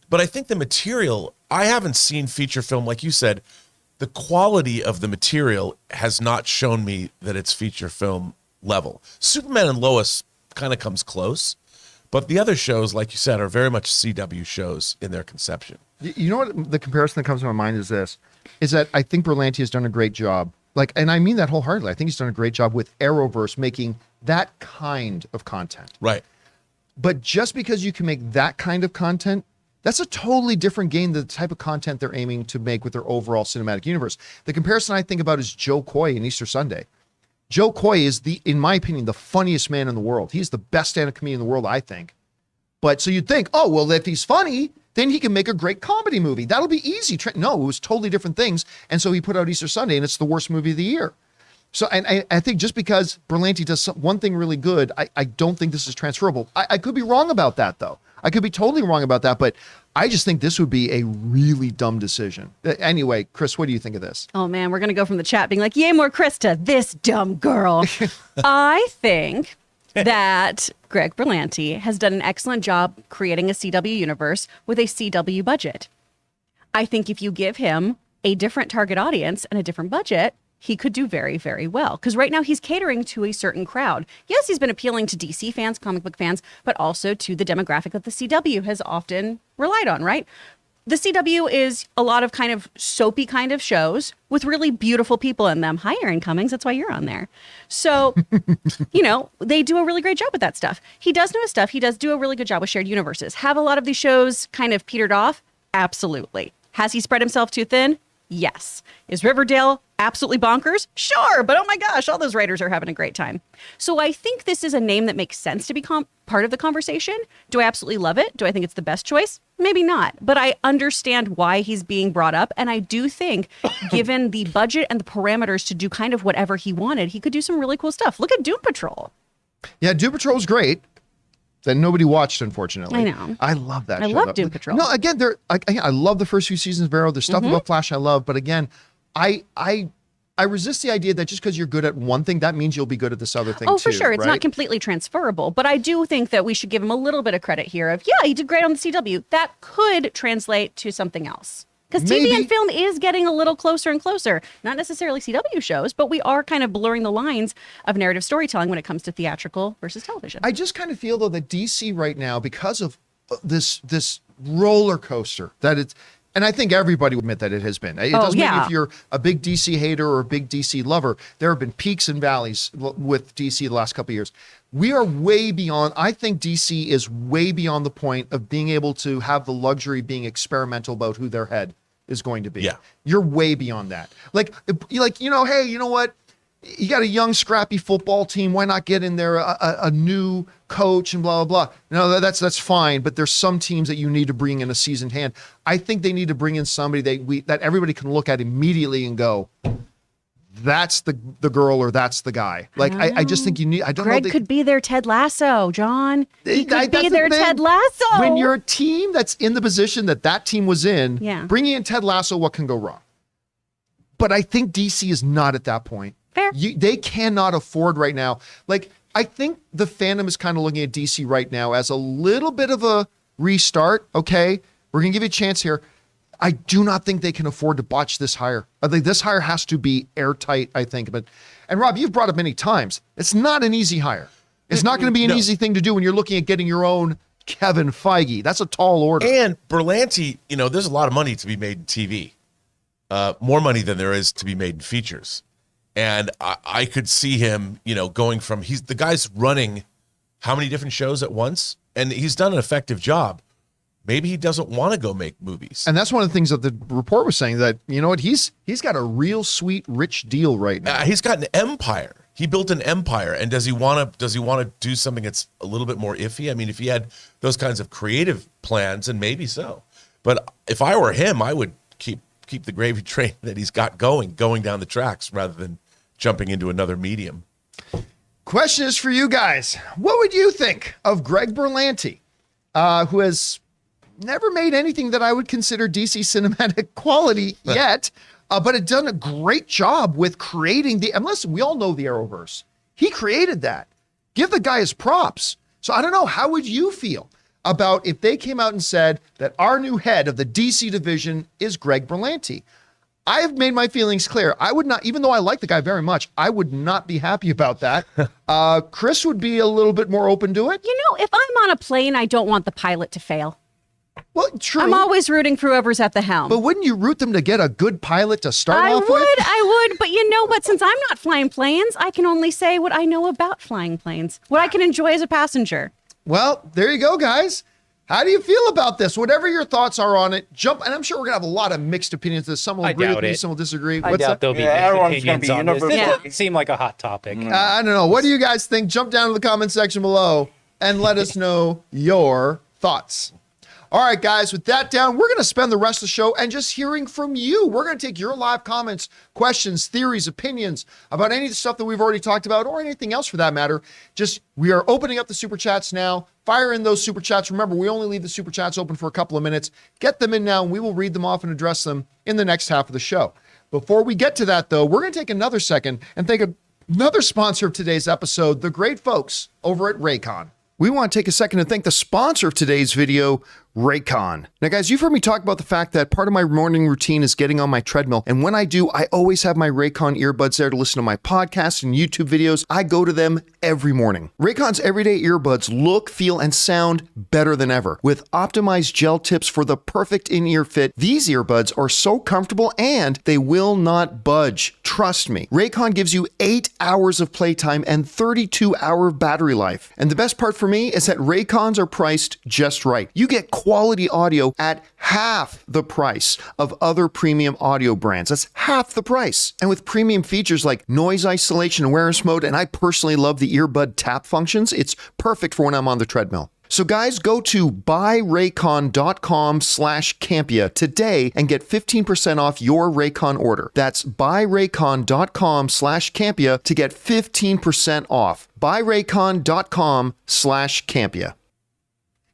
but I think the material, I haven't seen feature film, like you said, the quality of the material has not shown me that it's feature film level. Superman and Lois kind of comes close, but the other shows, like you said, are very much CW shows in their conception. You know what the comparison that comes to my mind is this, is that I think Berlanti has done a great job. And I mean that wholeheartedly. I think he's done a great job with Arrowverse making that kind of content. Right. But just because you can make that kind of content, that's a totally different game than the type of content they're aiming to make with their overall cinematic universe. The comparison I think about is Joe Coy in Easter Sunday. Joe Coy is, in my opinion, the funniest man in the world. He's the best stand-up comedian in the world, I think. But so you'd think, oh, well, if he's funny, then he can make a great comedy movie. That'll be easy. No, it was totally different things. And so he put out Easter Sunday, and it's the worst movie of the year. So, and I think just because Berlanti does one thing really good, I don't think this is transferable. I could be wrong about that, though. I could be totally wrong about that, but I just think this would be a really dumb decision. Anyway, Chris, what do you think of this? Oh, man, we're going to go from the chat being like, yay, more Chris to this dumb girl. I think that Greg Berlanti has done an excellent job creating a CW universe with a CW budget. I think if you give him a different target audience and a different budget, he could do very, very well. Because right now he's catering to a certain crowd. Yes, he's been appealing to DC fans, comic book fans, but also to the demographic that the CW has often relied on, right? The CW is a lot of kind of soapy kind of shows with really beautiful people in them. Hi, Aaron Cummings. That's why you're on there. So, they do a really great job with that stuff. He does know his stuff. He does do a really good job with shared universes. Have a lot of these shows kind of petered off? Absolutely. Has he spread himself too thin? Yes. Is Riverdale absolutely bonkers? Sure, but oh my gosh, all those writers are having a great time. So I think this is a name that makes sense to be part of the conversation. Do I absolutely love it? Do I think it's the best choice? Maybe not, but I understand why he's being brought up. And I do think given the budget and the parameters to do kind of whatever he wanted, he could do some really cool stuff. Look at Doom Patrol. Yeah, Doom Patrol was great. That nobody watched, unfortunately. I know. I love that show. I love Doom Patrol. No, again, I love the first few seasons of Arrow. There's stuff about Flash I love, but again, I resist the idea that just because you're good at one thing, that means you'll be good at this other thing too. Oh, for sure. It's right? not completely transferable, but I do think that we should give him a little bit of credit here of, yeah, he did great on the CW. That could translate to something else. Because TV and film is getting a little closer and closer. Not necessarily CW shows, but we are kind of blurring the lines of narrative storytelling when it comes to theatrical versus television. I just kind of feel, though, that DC right now, because of this roller coaster that it's, and I think everybody would admit that it has been. It doesn't matter if you're a big DC hater or a big DC lover. There have been peaks and valleys with DC the last couple of years. We are way beyond. I think DC is way beyond the point of being able to have the luxury of being experimental about who their head is going to be. Yeah. You're way beyond that. Like, hey, you know what? You got a young, scrappy football team. Why not get in there a new coach and blah, blah, blah. No, that's fine. But there's some teams that you need to bring in a seasoned hand. I think they need to bring in somebody that everybody can look at immediately and go, that's the girl or that's the guy. Like, I just think you need, I don't Greg know. Could be their Ted Lasso, John. He could be That's their the thing. Ted Lasso. When you're a team that's in the position that team was in, bringing in Ted Lasso, what can go wrong? But I think DC is not at that point. Fair. They cannot afford right now. Like, I think the fandom is kind of looking at DC right now as a little bit of a restart. Okay, we're going to give you a chance here. I do not think they can afford to botch this hire. I think this hire has to be airtight, I think. And Rob, you've brought up many times, it's not an easy hire. It's not going to be an easy thing to do when you're looking at getting your own Kevin Feige. That's a tall order. And Berlanti, there's a lot of money to be made in TV. More money than there is to be made in features. And I could see him, going from, the guy's running how many different shows at once? And he's done an effective job. Maybe he doesn't want to go make movies. And that's one of the things that the report was saying, that, you know what, he's got a real sweet, rich deal right now. He's got an empire. He built an empire. And does he want to do something that's a little bit more iffy? I mean, if he had those kinds of creative plans, and maybe so. But if I were him, I would keep the gravy train that he's got going down the tracks rather than jumping into another medium. Question is for you guys. What would you think of Greg Berlanti, who has never made anything that I would consider DC cinematic quality yet, but had done a great job with creating and listen, we all know the Arrowverse. He created that. Give the guy his props. So I don't know, how would you feel about if they came out and said that our new head of the DC division is Greg Berlanti? I have made my feelings clear. I would not, even though I like the guy very much, I would not be happy about that. Chris would be a little bit more open to it. If I'm on a plane, I don't want the pilot to fail. Well, true. I'm always rooting for whoever's at the helm. But wouldn't you root them to get a good pilot to start off with? I would. But you know what? Since I'm not flying planes, I can only say what I know about flying planes, what I can enjoy as a passenger. Well, there you go, guys. How do you feel about this? Whatever your thoughts are on it, jump. And I'm sure we're going to have a lot of mixed opinions. Some will agree with me, some will disagree. I doubt there'll be everyone's gonna opinions be on this. This universal. doesn't seem like a hot topic. I don't know. What do you guys think? Jump down to the comment section below and let us know your thoughts. All right, guys, with that down, we're going to spend the rest of the show and just hearing from you. We're going to take your live comments, questions, theories, opinions about any of the stuff that we've already talked about or anything else for that matter. We are opening up the super chats now. Fire in those super chats. Remember, we only leave the super chats open for a couple of minutes. Get them in now, and we will read them off and address them in the next half of the show. Before we get to that, though, we're going to take another second and thank another sponsor of today's episode, the great folks over at Raycon. We want to take a second to thank the sponsor of today's video, Raycon. Now, guys, you've heard me talk about the fact that part of my morning routine is getting on my treadmill. And when I do, I always have my Raycon earbuds there to listen to my podcasts and YouTube videos. I go to them every morning. Raycon's everyday earbuds look, feel, and sound better than ever. With optimized gel tips for the perfect in-ear fit, these earbuds are so comfortable and they will not budge. Trust me. Raycon gives you 8 hours of playtime and 32-hour battery life. And the best part for me is that Raycons are priced just right. You get quality audio at half the price of other premium audio brands. That's half the price. And with premium features like noise isolation, awareness mode, and I personally love the earbud tap functions, it's perfect for when I'm on the treadmill. So guys, go to buyraycon.com/Campea today and get 15% off your Raycon order. That's buyraycon.com/Campea to get 15% off. buyraycon.com/Campea.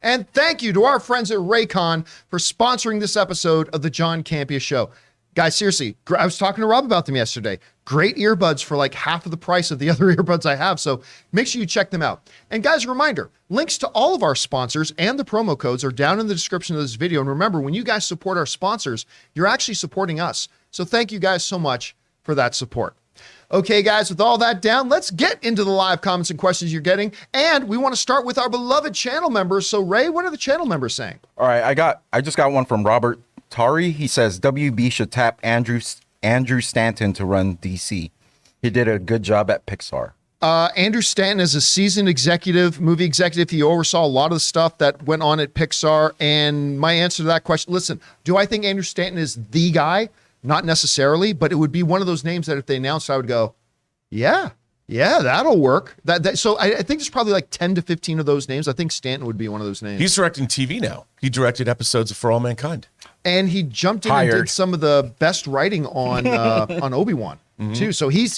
And thank you to our friends at Raycon for sponsoring this episode of the John Campea Show. Guys, seriously, I was talking to Rob about them yesterday. Great earbuds for like half of the price of the other earbuds I have. So make sure you check them out. And guys, a reminder, links to all of our sponsors and the promo codes are down in the description of this video. And remember, when you guys support our sponsors, you're actually supporting us. So thank you guys so much for that support. Okay, guys, with all that down, let's get into the live comments and questions you're getting. And we want to start with our beloved channel members. So Ray, what are the channel members saying? All right, I just got one from Robert Tari. He says WB should tap Andrew Stanton to run DC. He did a good job at Pixar. Andrew Stanton is a seasoned executive, movie executive. He oversaw a lot of the stuff that went on at Pixar. And my answer to that question, listen, do I think Andrew Stanton is the guy? Not necessarily, but it would be one of those names that if they announced, I would go, yeah, that'll work. So I think there's probably like 10 to 15 of those names. I think Stanton would be one of those names. He's directing TV now. He directed episodes of For All Mankind. And he jumped in and did some of the best writing on Obi-Wan too. So he's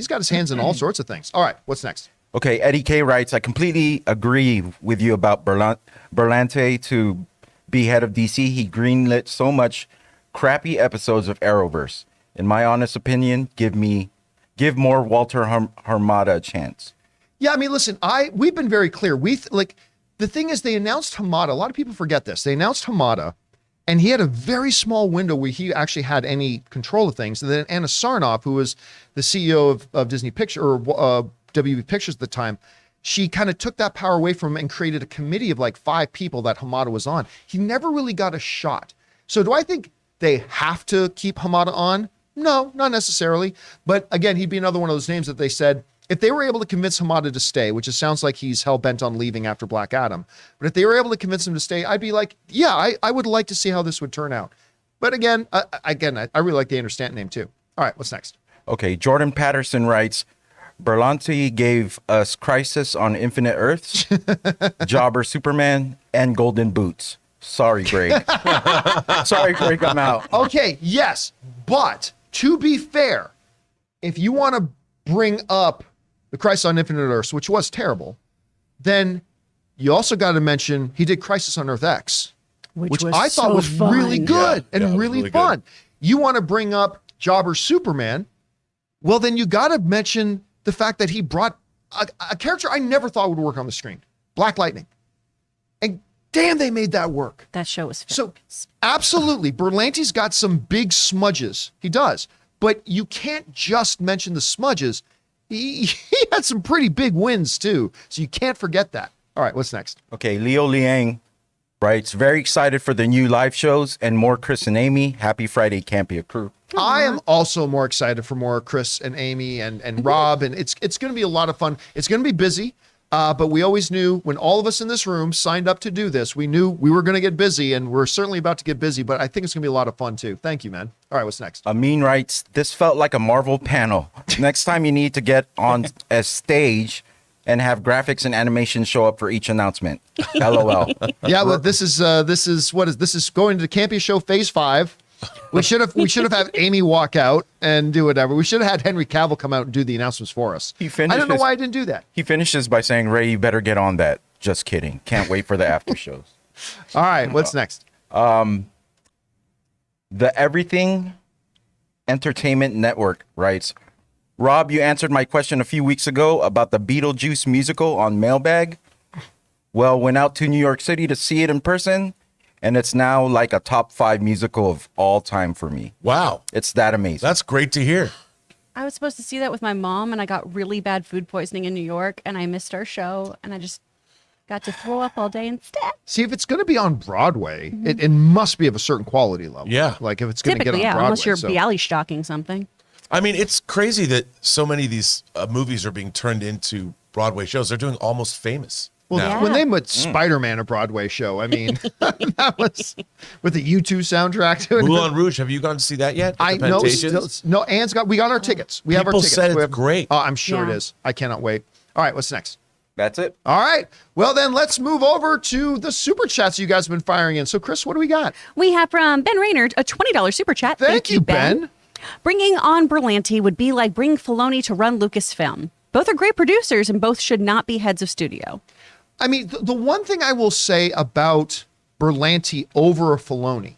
got his hands in all sorts of things. All right, what's next? Okay, Eddie K writes, I completely agree with you about Berlanti to be head of DC. He greenlit so much crappy episodes of Arrowverse. In my honest opinion, give more Walter Hamada a chance. Yeah, I mean, listen, we've been very clear. The thing is, they announced Hamada. A lot of people forget this. They announced Hamada, and he had a very small window where he actually had any control of things. And then Anna Sarnoff, who was the CEO of Disney Pictures or WB Pictures at the time, she kind of took that power away from him and created a committee of like 5 people that Hamada was on. He never really got a shot. So do I think they have to keep Hamada on? No, not necessarily. But again, he'd be another one of those names that they said, if they were able to convince Hamada to stay, which it sounds like he's hell-bent on leaving after Black Adam, but if they were able to convince him to stay, I'd be like, yeah, I would like to see how this would turn out. But again, I really like the Andrew Stanton name too. All right, what's next? Okay, Jordan Patterson writes, Berlanti gave us Crisis on Infinite Earths, Jobber Superman, and Golden Boots. Sorry, Greg. Sorry, Greg, I'm out. Okay, yes, but to be fair, if you want to bring up the Crisis on Infinite Earths, which was terrible, then you also got to mention he did Crisis on Earth X, which I thought was fun. really good and really fun. Good. You want to bring up Jobber Superman, well, then you got to mention the fact that he brought a character I never thought would work on the screen, Black Lightning. And damn, they made that work. That show was So absolutely, Berlanti's got some big smudges. He does. But you can't just mention the smudges. He had some pretty big wins too. So you can't forget that. All right, what's next? Okay, Leo Liang writes, very excited for the new live shows and more Chris and Amy. Happy Friday, Campea crew. I am also more excited for more Chris and Amy and Rob, and it's going to be a lot of fun. It's going to be busy, but we always knew when all of us in this room signed up to do this, we knew we were going to get busy, and we're certainly about to get busy, but I think it's going to be a lot of fun too. Thank you, man. All right, what's next? Amin writes, this felt like a Marvel panel. Next time you need to get on a stage and have graphics and animation show up for each announcement. LOL. Yeah, well, this is going to the Campea Show Phase 5. We should have had Amy walk out and do whatever. We should have had Henry Cavill come out and do the announcements for us. I don't know why I didn't do that. He finishes by saying, Ray, you better get on that. Just kidding. Can't wait for the after shows. All right, what's next? The Everything Entertainment Network writes, Rob, you answered my question a few weeks ago about the Beetlejuice musical on Mailbag. Well, went out to New York City to see it in person, and it's now like a top 5 musical of all time for me. Wow. It's that amazing. That's great to hear. I was supposed to see that with my mom, and I got really bad food poisoning in New York, and I missed our show, and I just got to throw up all day instead. See, if it's going to be on Broadway, it must be of a certain quality level. Yeah. Like if it's going to get on Typically, yeah, Broadway. unless you're Bialystocking something. I mean, it's crazy that so many of these movies are being turned into Broadway shows. They're doing Almost Famous. Well, now. when they put Spider-Man a Broadway show, I mean, that was with the U2 soundtrack to it. Moulin Rouge, have you gone to see that yet? I know. No, Anne's we got our tickets. We have our People tickets. said it's great. Oh, I'm sure it Yeah. is. I cannot wait. All right, what's next? That's it. All right. Well, then let's move over to the super chats you guys have been firing in. So, Chris, what do we got? We have from Ben Raynard a $20 super chat. Thank you, Ben. Bringing on Berlanti would be like bringing Filoni to run Lucasfilm. Both are great producers and both should not be heads of studio. I mean, the one thing I will say about Berlanti over a Filoni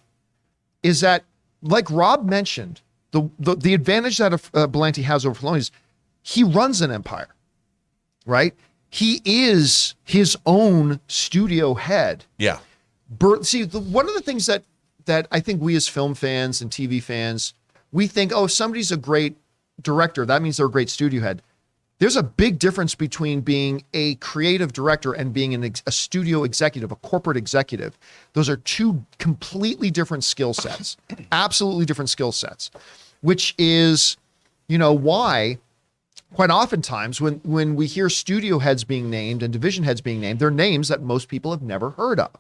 is that like Rob mentioned, the advantage that Berlanti has over Filoni is he runs an empire, right? He is his own studio head. Yeah. One of the things that I think we as film fans and TV fans, we think, oh, if somebody's a great director, that means they're a great studio head. There's a big difference between being a creative director and being a studio executive, a corporate executive. Those are two completely different skill sets, absolutely different skill sets, which is, why quite oftentimes when we hear studio heads being named and division heads being named, they're names that most people have never heard of.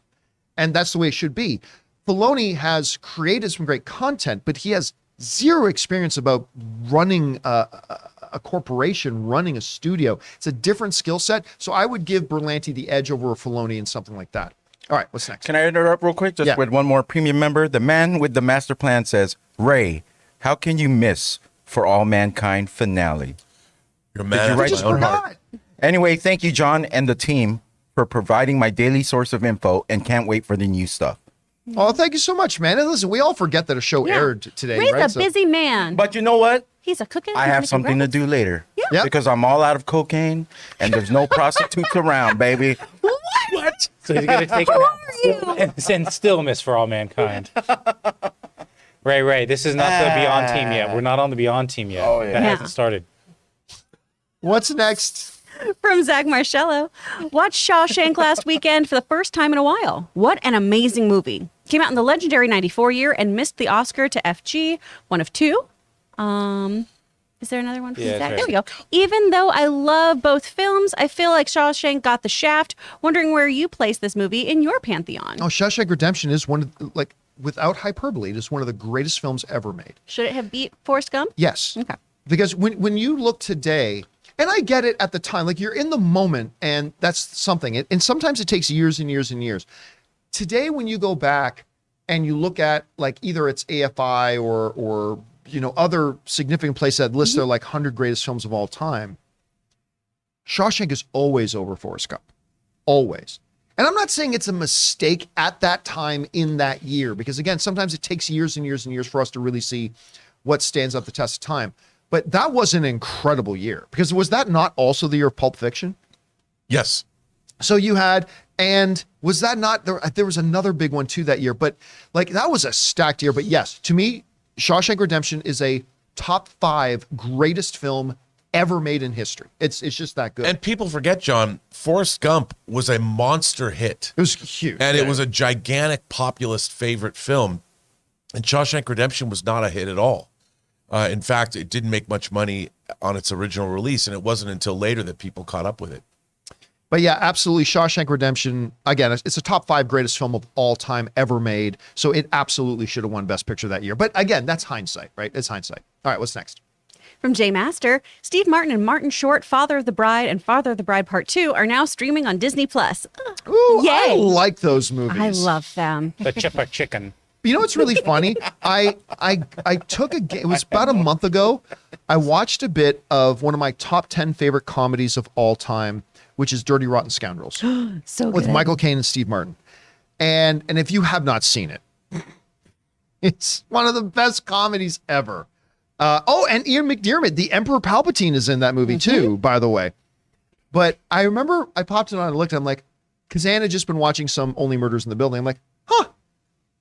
And that's the way it should be. Filoni has created some great content, but he has zero experience about running a corporation, running a studio. It's a different skill set. So I would give Berlanti the edge over Filoni and something like that. All right, what's next? Can I interrupt real quick? Just with one more premium member. The man with the master plan says, Ray, how can you miss For All Mankind finale? You're mad at write my own heart. Anyway, thank you, John, and the team for providing my daily source of info, and can't wait for the new stuff. Oh, thank you so much, man. And listen, we all forget that a show aired today, Ray's right? a busy man. But you know what? He's a cooking. I have something to do later. Yeah. Because I'm all out of cocaine, and there's no prostitutes around, baby. What? So he's gonna take and still miss For All Mankind. Ray, this is not the Beyond team yet. We're not on the Beyond team yet. Oh, yeah. That hasn't started. What's next? From Zach Marcello. Watched Shawshank last weekend for the first time in a while. What an amazing movie. Came out in the legendary 94 year and missed the Oscar to FG, one of two. Is there another one? Yeah, Zach? right. There we go. Even though I love both films, I feel like Shawshank got the shaft. Wondering where you place this movie in your pantheon. Oh, Shawshank Redemption is one of, without hyperbole, it is one of the greatest films ever made. Should it have beat Forrest Gump? Yes. Okay. Because when you look today, and I get it at the time, like you're in the moment and that's something. And sometimes it takes years and years and years. Today, when you go back and you look at like either it's AFI or other significant places that list their like 100 greatest films of all time, Shawshank is always over Forrest Gump. Always. And I'm not saying it's a mistake at that time in that year, because again, sometimes it takes years and years and years for us to really see what stands up the test of time. But that was an incredible year, because was that not also the year of Pulp Fiction? Yes. So you had, and was that not, there was another big one too that year, but like that was a stacked year. But yes, to me, Shawshank Redemption is a top 5 greatest film ever made in history. It's just that good. And people forget, John, Forrest Gump was a monster hit. It was huge. And it was a gigantic populist favorite film. And Shawshank Redemption was not a hit at all. In fact, it didn't make much money on its original release, and it wasn't until later that people caught up with it. But yeah, absolutely. Shawshank Redemption, again, it's a top 5 greatest film of all time ever made. So it absolutely should have won Best Picture that year. But again, that's hindsight, right? It's hindsight. All right, what's next? From Jay Master, Steve Martin and Martin Short, Father of the Bride and Father of the Bride Part 2 are now streaming on Disney+. Ooh, Yay. I like those movies. I love them. The Chippa Chicken. You know what's really funny? I took it was about a month ago. I watched a bit of one of my top 10 favorite comedies of all time, which is Dirty Rotten Scoundrels, So good. with Michael Caine and Steve Martin. And if you have not seen it, it's one of the best comedies ever. And Ian McDiarmid, the Emperor Palpatine, is in that movie too, by the way. But I remember I popped it on and looked, and I'm like, because Ann had just been watching some Only Murders in the Building. I'm like,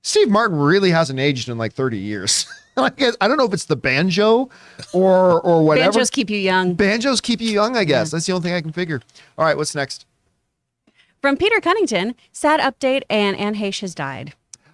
Steve Martin really hasn't aged in like 30 years. I don't know if it's the banjo or whatever. Banjos keep you young. Banjos keep you young, I guess. That's the only thing I can figure. All right, what's next? From Peter Cunnington, sad update, and Anne Heche has died.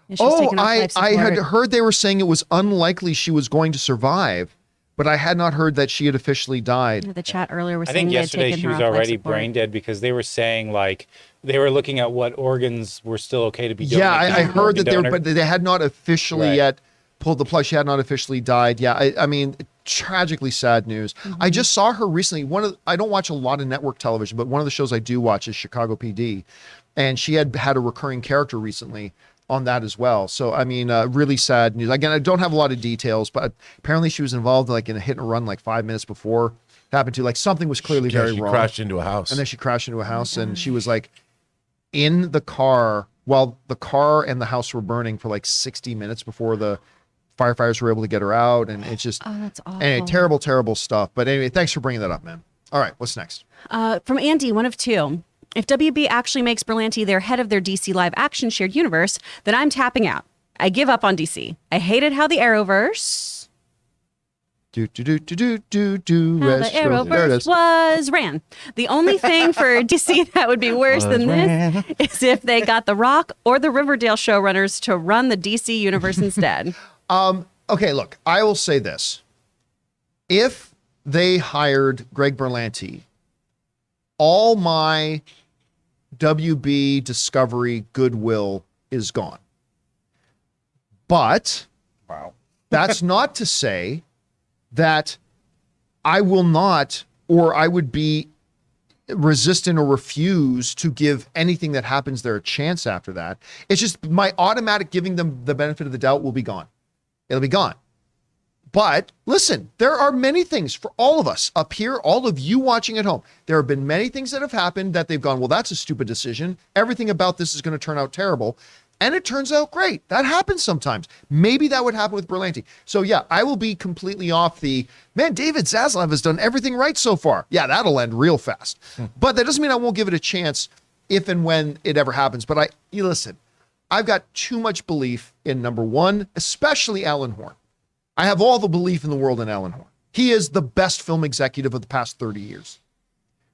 And she's taken off life I had support. heard they were saying it was unlikely she was going to survive, but I had not heard that she had officially died. The chat earlier was I saying think they had yesterday taken she her was off life already support. brain dead because they were saying like they were looking at what organs were still okay to be donated. Yeah, I heard that donor. but they had not officially Right. yet pulled the plug. She had not officially died. Yeah, I mean, tragically sad news. I just saw her recently. I don't watch a lot of network television, but one of the shows I do watch is Chicago PD, and she had a recurring character recently on that as well. So I mean, really sad news. Again, I don't have a lot of details, but apparently she was involved like in a hit and run like 5 minutes before it happened to. Like something was clearly very she wrong. crashed into a house. And then she crashed into a house, and she was like in the car while the car and the house were burning for like 60 minutes before the firefighters were able to get her out, and it's just that's awful. anyway, terrible stuff. But anyway, thanks for bringing that up, man. All right, what's next? From Andy, one of two. If WB actually makes Berlanti their head of their DC live action shared universe, then I'm tapping out. I give up on DC. I hated how the Arrowverse... How the Arrowverse ran. The only thing for DC that would be worse than this is if they got The Rock or the Riverdale showrunners to run the DC universe instead. Okay, look, I will say this. If they hired Greg Berlanti, all my WB Discovery goodwill is gone. But Wow. that's not to say that I will not, or I would be resistant or refuse to give anything that happens there a chance after that. It's just my automatic giving them the benefit of the doubt will be gone. It'll be gone. But listen, there are many things for all of us up here, all of you watching at home. There have been many things that have happened that they've gone, well, that's a stupid decision. Everything about this is going to turn out terrible. And it turns out great. That happens sometimes. Maybe that would happen with Berlanti. So yeah, I will be completely off the, man, David Zaslav has done everything right so far. Yeah, that'll end real fast. But that doesn't mean I won't give it a chance if and when it ever happens. But you listen, I've got too much belief in, number one, especially Alan Horn. I have all the belief in the world in Alan Horn. He is the best film executive of the past 30 years.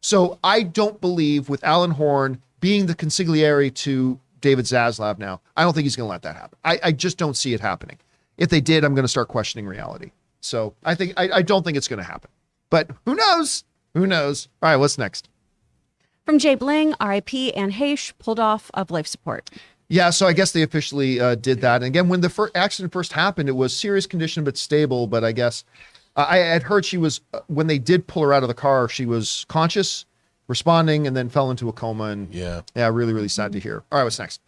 So I don't believe with Alan Horn being the consigliere to David Zaslav now, I don't think he's going to let that happen. I just don't see it happening. If they did, I'm going to start questioning reality. So I don't think it's going to happen. But who knows? Who knows? All right, what's next? From Jay Bling, RIP, and Haish pulled off of life support. Yeah, so I guess they officially did that. And again, when the accident first happened, it was serious condition but stable. But I guess I had heard she was, when they did pull her out of the car, she was conscious, responding, and then fell into a coma. And yeah, really, really sad to hear. All right, what's next?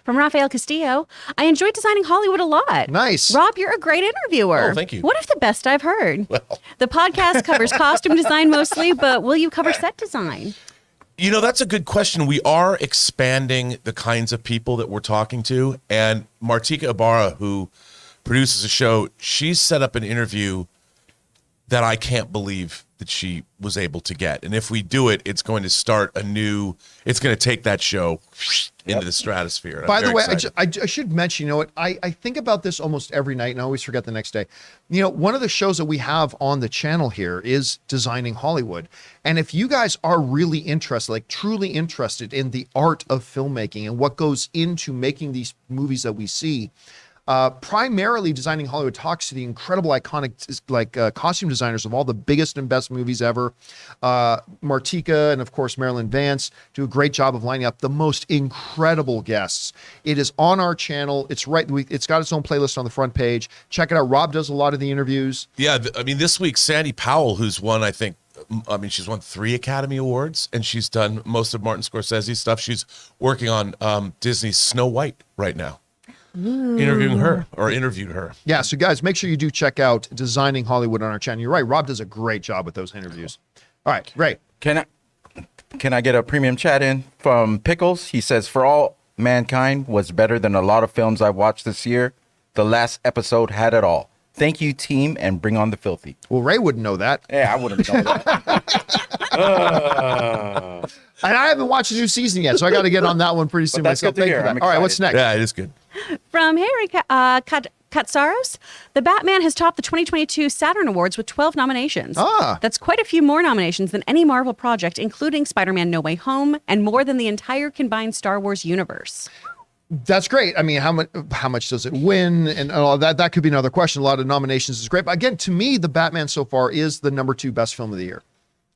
From Rafael Castillo, I enjoyed designing Hollywood a lot. Nice. Rob, you're a great interviewer. Oh, thank you. One of the best I've heard. Well. The podcast covers costume design mostly, but will you cover set design? You know, that's a good question. We are expanding the kinds of people that we're talking to. And Martika Ibarra, who produces a show, she's set up an interview that I can't believe that she was able to get. And if we do it, it's going to start it's going to take that show into the stratosphere. And By I'm the very way, excited. I should mention, you know what, I think about this almost every night and I always forget the next day. You know, one of the shows that we have on the channel here is Designing Hollywood. And if you guys are really interested, like truly interested in the art of filmmaking and what goes into making these movies that we see, primarily Designing Hollywood talks to the incredible iconic costume designers of all the biggest and best movies ever. Martika and of course Marilyn Vance do a great job of lining up the most incredible guests. It is on our channel. It's it's got its own playlist on the front page. Check it out. Rob does a lot of the interviews. Yeah, I mean, this week, Sandy Powell, who's won, she's won 3 Academy Awards, and she's done most of Martin Scorsese's stuff. She's working on Disney's Snow White right now. Interviewed her. Yeah, so guys, make sure you do check out Designing Hollywood on our channel. You're right, Rob does a great job with those interviews. All right, great. Can I get a premium chat in from Pickles? He says, For All Mankind was better than a lot of films I've watched this year. The last episode had it all. Thank you, team, and bring on the filthy. Well, Ray wouldn't know that. Yeah, I wouldn't know that. And I haven't watched the new season yet, so I got to get on that one pretty soon that's myself. good to hear. Thank you for I'm that. All right, what's excited. next? Yeah, it is good. From Harry Katsaros, The Batman has topped the 2022 Saturn Awards with 12 nominations. That's quite a few more nominations than any Marvel project, including Spider-Man No Way Home, and more than the entire combined Star Wars universe. That's great. I mean, how much does it win? And all that could be another question. A lot of nominations is great. But again, to me, The Batman so far is the number 2 best film of the year.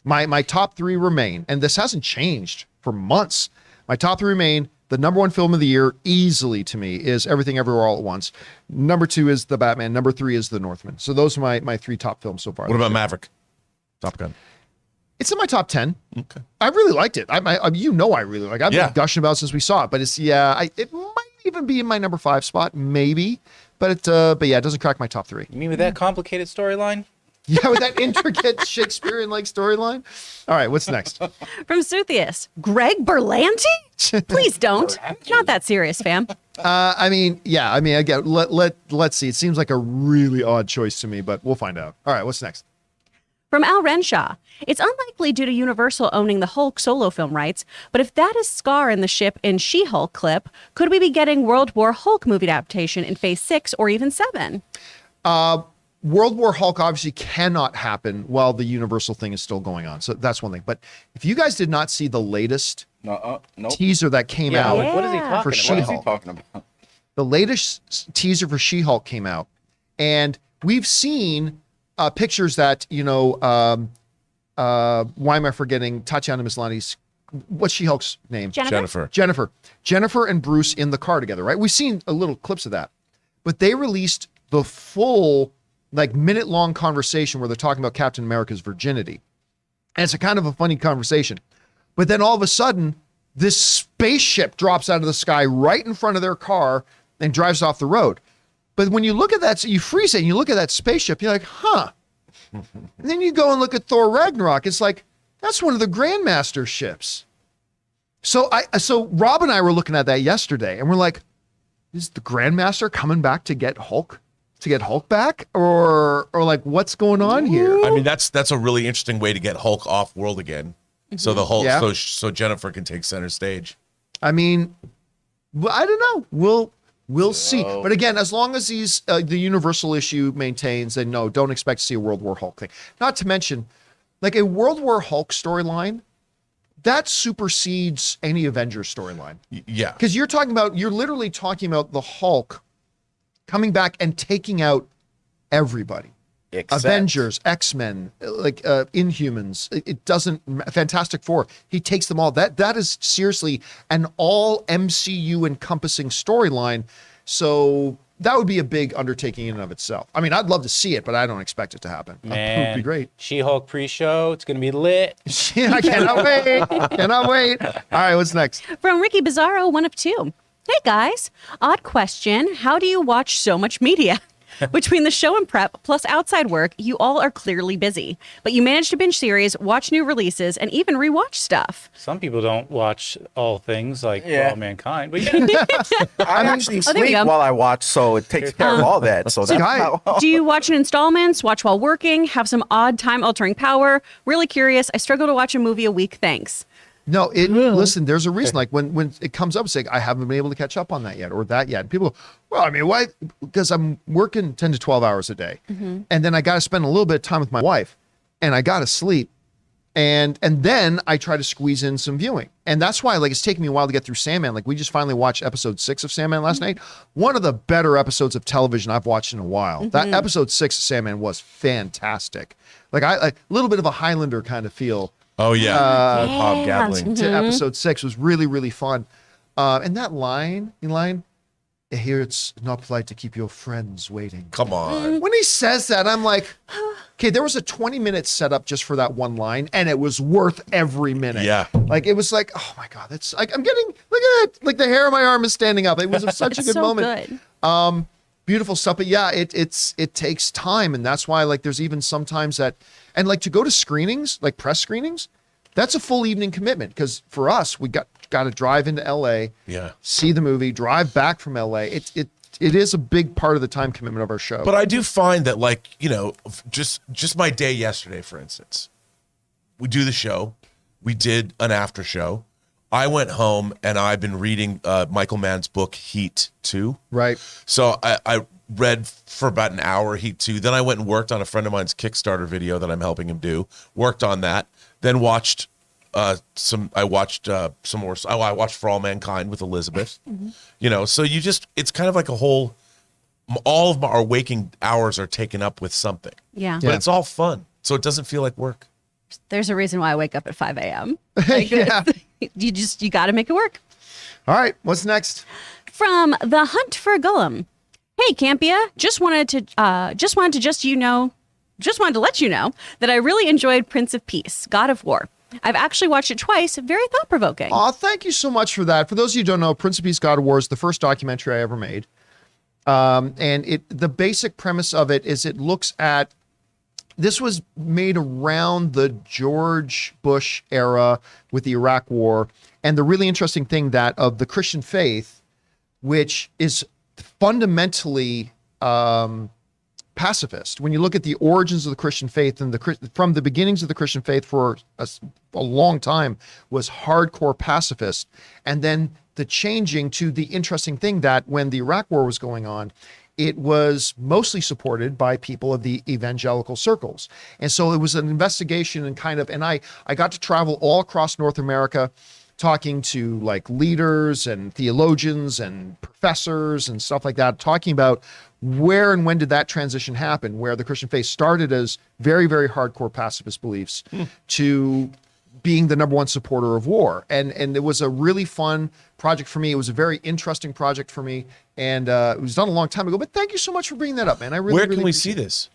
My top 3 remain, and this hasn't changed for months. My top 3 remain. The number 1 film of the year, easily to me, is Everything Everywhere All at Once. Number 2 is The Batman. Number 3 is The Northman. So those are my 3 top films so far. What about Maverick? Top Gun. It's in my top 10. Okay. I really liked it. I really like it. I've been gushing about it since we saw it, but it might even be in my number 5 spot, maybe. But yeah, it doesn't crack my top 3. You mean with that complicated storyline? Yeah, with that intricate Shakespearean-like storyline. All right, what's next? From Suthius, Greg Berlanti? Please don't. Not that serious, fam. Again, let's see. It seems like a really odd choice to me, but we'll find out. All right, what's next? From Al Renshaw, it's unlikely due to Universal owning the Hulk solo film rights, but if that is Scar in the ship in She-Hulk clip, could we be getting World War Hulk movie adaptation in Phase 6 or even 7? World War Hulk obviously cannot happen while the Universal thing is still going on. So that's one thing. But if you guys did not see the latest Nope. teaser that came out What is he talking for about? She-Hulk. What is he talking about? The latest teaser for She-Hulk came out, and we've seen pictures that, why am I forgetting Tatiana Maslany's, what's She-Hulk's name? Jennifer. Jennifer and Bruce in the car together, right? We've seen a little clips of that, but they released the full, minute-long conversation where they're talking about Captain America's virginity. And it's a kind of a funny conversation. But then all of a sudden, this spaceship drops out of the sky right in front of their car and drives off the road. But when you look at that, so you freeze it and you look at that spaceship, you're like, huh. And then you go and look at Thor Ragnarok. It's like, that's one of the Grandmaster ships. So Rob and I were looking at that yesterday, and we're like, is the Grandmaster coming back to get Hulk? To get Hulk back? Or what's going on here? I mean, that's a really interesting way to get Hulk off world again. So the Hulk, Yeah. so Jennifer can take center stage. I mean, I don't know. We'll see. But again, as long as the Universal issue maintains, then no, don't expect to see a World War Hulk thing. Not to mention, a World War Hulk storyline, that supersedes any Avengers storyline. Yeah. Because you're literally talking about the Hulk coming back and taking out everybody. Except- Avengers, X-Men, Inhumans, it doesn't, Fantastic Four, he takes them all. That is seriously an all MCU encompassing storyline. So that would be a big undertaking in and of itself. I mean, I'd love to see it, but I don't expect it to happen. It would be great. She-Hulk pre-show. It's going to be lit. Yeah, I cannot wait. All right, what's next? From Ricky Bizarro, 1 of 2. Hey guys, odd question. How do you watch so much media? Between the show and prep, plus outside work, you all are clearly busy. But you manage to binge series, watch new releases, and even rewatch stuff. Some people don't watch all things like For Yeah. All Mankind. But yeah. I actually there we sleep go. while I watch, so it takes care of all that. So that's Hi. how, Do you watch in installments, watch while working, have some odd time-altering power? Really curious. I struggle to watch a movie a week, thanks. No, listen, there's a reason. Like when it comes up, it's like, I haven't been able to catch up on that yet or that yet. And people go, well, I mean, why? Because I'm working 10 to 12 hours a day. And then I got to spend a little bit of time with my wife and I got to sleep. And then I try to squeeze in some viewing. And that's why it's taking me a while to get through Sandman. We just finally watched episode 6 of Sandman last night. One of the better episodes of television I've watched in a while. That episode 6 of Sandman was fantastic. A little bit of a Highlander kind of feel. Oh yeah. Bob Gatling. To episode 6 was really, really fun. And that line, here it's not polite to keep your friends waiting. Come on. When he says that, I'm like, okay, there was a 20-minute setup just for that one line, and it was worth every minute. Yeah. It was like, oh my God, that's I'm getting, look at it. The hair on my arm is standing up. It was such a good so moment. Good. Beautiful stuff. But yeah, it takes time. And that's why there's even sometimes that, and to go to screenings, press screenings, that's a full evening commitment. Because for us, we got to drive into LA, see the movie, drive back from LA. It is a big part of the time commitment of our show. But I do find that just my day yesterday, for instance, we do the show, we did an after show. I went home and I've been reading Michael Mann's book, Heat 2. Right. So I read for about an hour, Heat 2. Then I went and worked on a friend of mine's Kickstarter video that I'm helping him do. Worked on that. Then watched some more. I watched For All Mankind with Elizabeth. So it's kind of like a whole, all of our waking hours are taken up with something. Yeah. But it's all fun. So it doesn't feel like work. There's a reason why I wake up at 5 a.m. Yeah. You got to make it work. All right. What's next? From The Hunt for Gollum. Hey, Campea, just wanted to let you know that I really enjoyed Prince of Peace, God of War. I've actually watched it twice. Very thought-provoking. Oh, thank you so much for that. For those of you who don't know, Prince of Peace God of War is the first documentary I ever made. And the basic premise of it is it looks at this was made around the George Bush era with the Iraq War. And the really interesting thing that of the Christian faith, which is fundamentally pacifist. When you look at the origins of the Christian faith and from the beginnings of the Christian faith for a long time was hardcore pacifist. And then the changing to the interesting thing that when the Iraq War was going on, it was mostly supported by people of the evangelical circles. And so it was an investigation and I got to travel all across North America talking to like leaders and theologians and professors and stuff like that, talking about where and when did that transition happen, where the Christian faith started as very, very hardcore pacifist beliefs to being the number one supporter of war. And it was a really fun project for me. It was a very interesting project for me. And it was done a long time ago, but thank you so much for bringing that up, man. I really, Where can really we appreciate see it. this?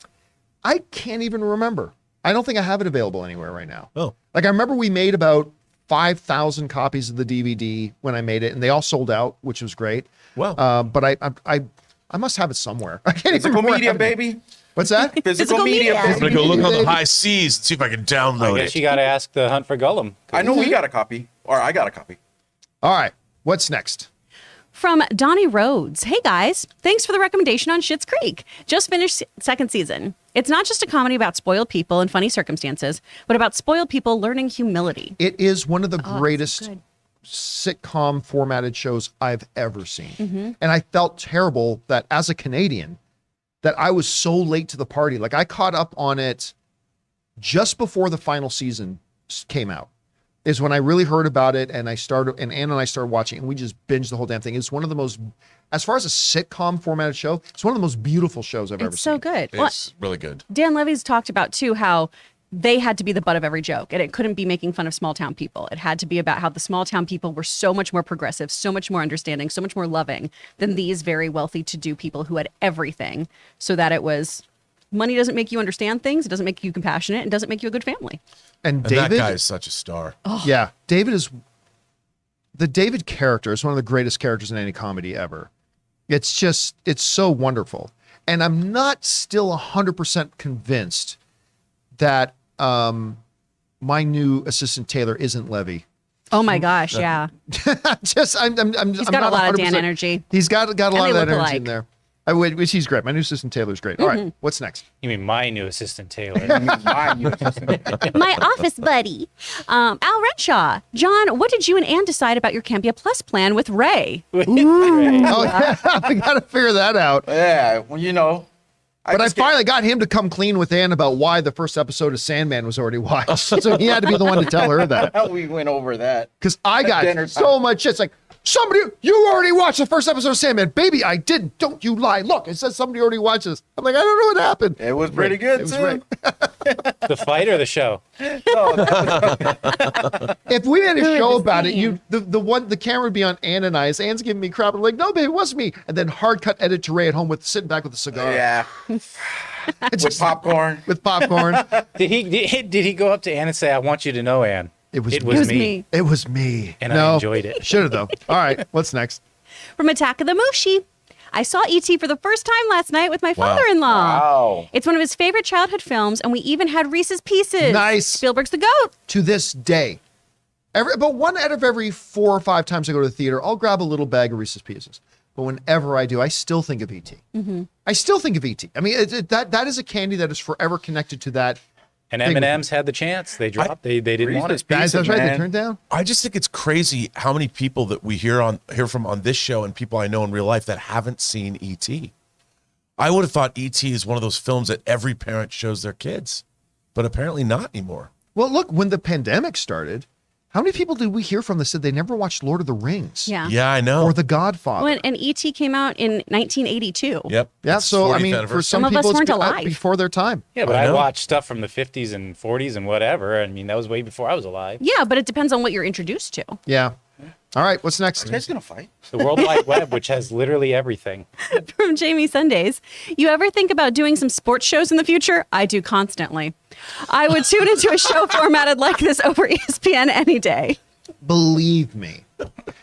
I can't even remember. I don't think I have it available anywhere right now. Oh. Like I remember we made about 5,000 copies of the DVD when I made it, and they all sold out, which was great. Wow. But I must have it somewhere. I can't even Physical remember. media, baby. What's that? Physical media. I'm going to go look on the high seas and see if I can I download guess it. you got to ask the Hunt for Gollum. I know we got a copy, or I got a copy. All right. What's next? From Donnie Rhodes. Hey guys, thanks for the recommendation on Schitt's Creek. Just finished second season. It's not just a comedy about spoiled people and funny circumstances, but about spoiled people learning humility. It is one of the Oh, it's so greatest good. sitcom formatted shows I've ever seen. And I felt terrible that as a Canadian, that I was so late to the party. Like I caught up on it just before the final season came out. Is when I really heard about it, and Ann and I started watching, and we just binged the whole damn thing. It's one of the most, as far as a sitcom formatted show, it's one of the most beautiful shows I've ever It's seen. so good. Well, It's really good. Dan Levy's talked about too how they had to be the butt of every joke, and it couldn't be making fun of small town people. It had to be about how the small town people were so much more progressive, so much more understanding, so much more loving than these very wealthy to-do people who had everything. So that it was, money doesn't make you understand things, it doesn't make you compassionate, it doesn't make you a good family. And And David, that guy is such a star. yeah, the David character is one of the greatest characters in any comedy ever. It's so wonderful. And I'm not still 100% convinced that my new assistant Taylor isn't Levy. Oh my gosh, yeah. He's got He's got a lot of Dan energy. He's got a lot they of that look energy alike. in there. Which he's great. My new assistant Taylor's great. All right, what's next? You mean my new assistant, Taylor? My office buddy. Al Renshaw. John, what did you and Ann decide about your Campea Plus plan with Ray? Oh yeah, we got to figure that out. Yeah, well, you know. But I just get- finally got him to come clean with Ann about why the first episode of Sandman was already watched. So he had to be the one to tell her that. we went over that. Because I got dinner so much shit. It's like, you already watched the first episode of Sandman. Baby, I didn't. Don't you lie. Look, it says somebody already watched this. I'm like, I don't know what happened. It was pretty good, It was too. great. The fight or the show? If we had a Who show is about it, Dean? the camera would be on Ann and I. As Ann's giving me crap. I'm like, no, babe, it wasn't me. And then hard cut edit to Ray at home with sitting back with a cigar. Yeah. It's With just- popcorn. with popcorn. Did he go up to Ann and say, "I want you to know, Ann, It was it me. was It was me. me. It was me. And I enjoyed it. Should have though. All right, what's next? From Attack of the Mushi. I saw E.T. for the first time last night with my Wow. father-in-law. Wow. It's one of his favorite childhood films, and we even had Reese's Pieces. Nice. Spielberg's the GOAT. To this day, about one out of every 4 or 5 times I go to the theater, I'll grab a little bag of Reese's Pieces. But whenever I do, I still think of E.T. I still think of E.T. I mean, that is a candy that is forever connected to that. And M&M's had the chance. They dropped. They didn't want Reese's it. Guys, that's right. They man. turned down. I just think it's crazy how many people that we hear from on this show and people I know in real life that haven't seen E.T. I would have thought E.T. is one of those films that every parent shows their kids, but apparently not anymore. Well, look, when the pandemic started, how many people did we hear from that said they never watched Lord of the Rings? Yeah. Yeah, I know. Or The Godfather? When and E.T. came out in 1982. Yep. Yeah, It's so I 40th mean, for anniversary. some Some of us people, weren't it's alive. before their time. Yeah, but I I know. watched stuff from the 50s and 40s and whatever. I mean, that was way before I was alive. Yeah, but it depends on what you're introduced to. Yeah. All right, what's next? You guys gonna fight? The World Wide Web, which has literally everything. From Jamie Sundays. You ever think about doing some sports shows in the future? I do constantly. I would tune into a show formatted like this over ESPN any day. Believe me,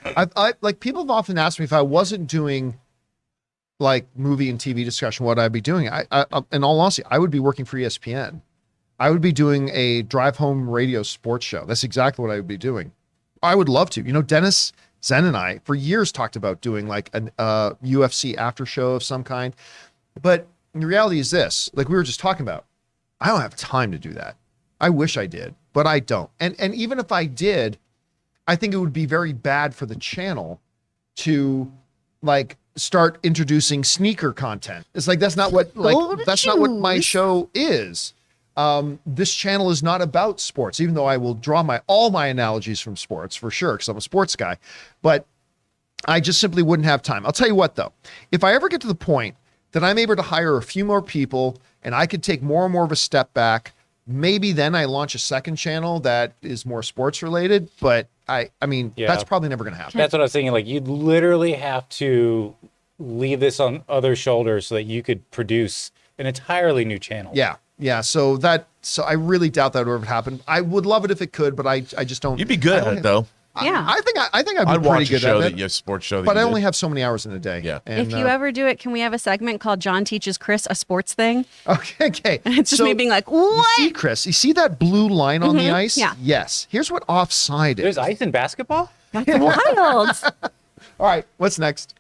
I like people have often asked me if I wasn't doing like movie and TV discussion, what I'd be doing. I in all honesty, I would be working for ESPN I would be doing a drive home radio sports show. That's exactly what I would be doing. I would love to. You know, Dennis Zen and I for years talked about doing like an UFC after show of some kind. But the reality is this, like we were just talking about, I don't have time to do that. I wish I did, but I don't. And even if I did, I think it would be very bad for the channel to like start introducing sneaker content. It's like that's not what not what my show is. This channel is not about sports, even though I will draw all my analogies from sports for sure, because I'm a sports guy. But I just simply wouldn't have time. I'll tell you what, though, if I ever get to the point that I'm able to hire a few more people and I could take more and more of a step back, maybe then I launch a second channel that is more sports related. But I mean, that's probably never going to happen. That's what I was thinking. Like, you'd literally have to leave this on other shoulders so that you could produce an entirely new channel. Yeah. So I really doubt that would ever happen. I would love it if it could, but I just don't. You'd be good at it though. Yeah. I think I'd be I'd pretty watch a good show at that it. you have sports show. That But you I did. only have so many hours in a day. Yeah. And, If you ever do it, can we have a segment called John Teaches Chris a Sports thing? Okay. It's just me being like, You what? see, Chris, you see that blue line on the ice? Yeah. Yes. Here's what offside is. There's ice in basketball? That's wild. All right. What's next?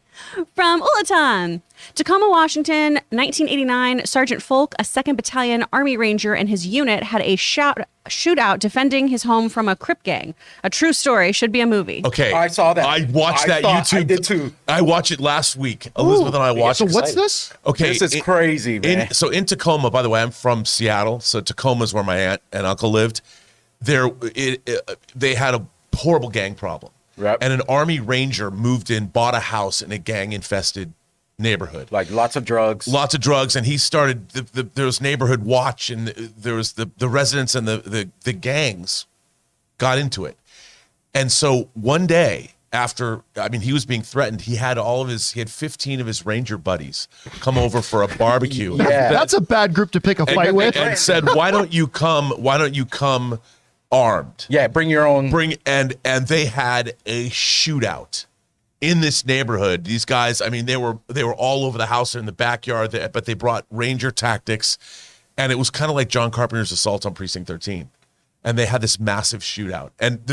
From Ulaton, Tacoma, Washington, 1989, Sergeant Folk, a 2nd Battalion Army Ranger, and his unit had a shootout defending his home from a Crip gang. A true story, should be a movie. Okay. I saw that. I watched that YouTube. I did too. I watched it last week. Elizabeth and I watched So it. what's this? Okay. This is crazy, man. So in Tacoma, by the way, I'm from Seattle. So Tacoma is where my aunt and uncle lived. They had a horrible gang problem. Right. And an Army Ranger moved in, bought a house in a gang-infested neighborhood. Like lots of drugs. Lots of drugs, and he started there was neighborhood watch, and there was the residents and the gangs got into it. And so one day after, I mean, he was being threatened, he had 15 of his Ranger buddies come over for a barbecue. Yeah. That's a bad group to pick a fight with. And said, why don't you come armed? Yeah, bring your own. And they had a shootout in this neighborhood. These guys, I mean, they were all over the house or in the backyard, but they brought Ranger tactics, and it was kind of like John Carpenter's assault on Precinct 13. And they had this massive shootout, and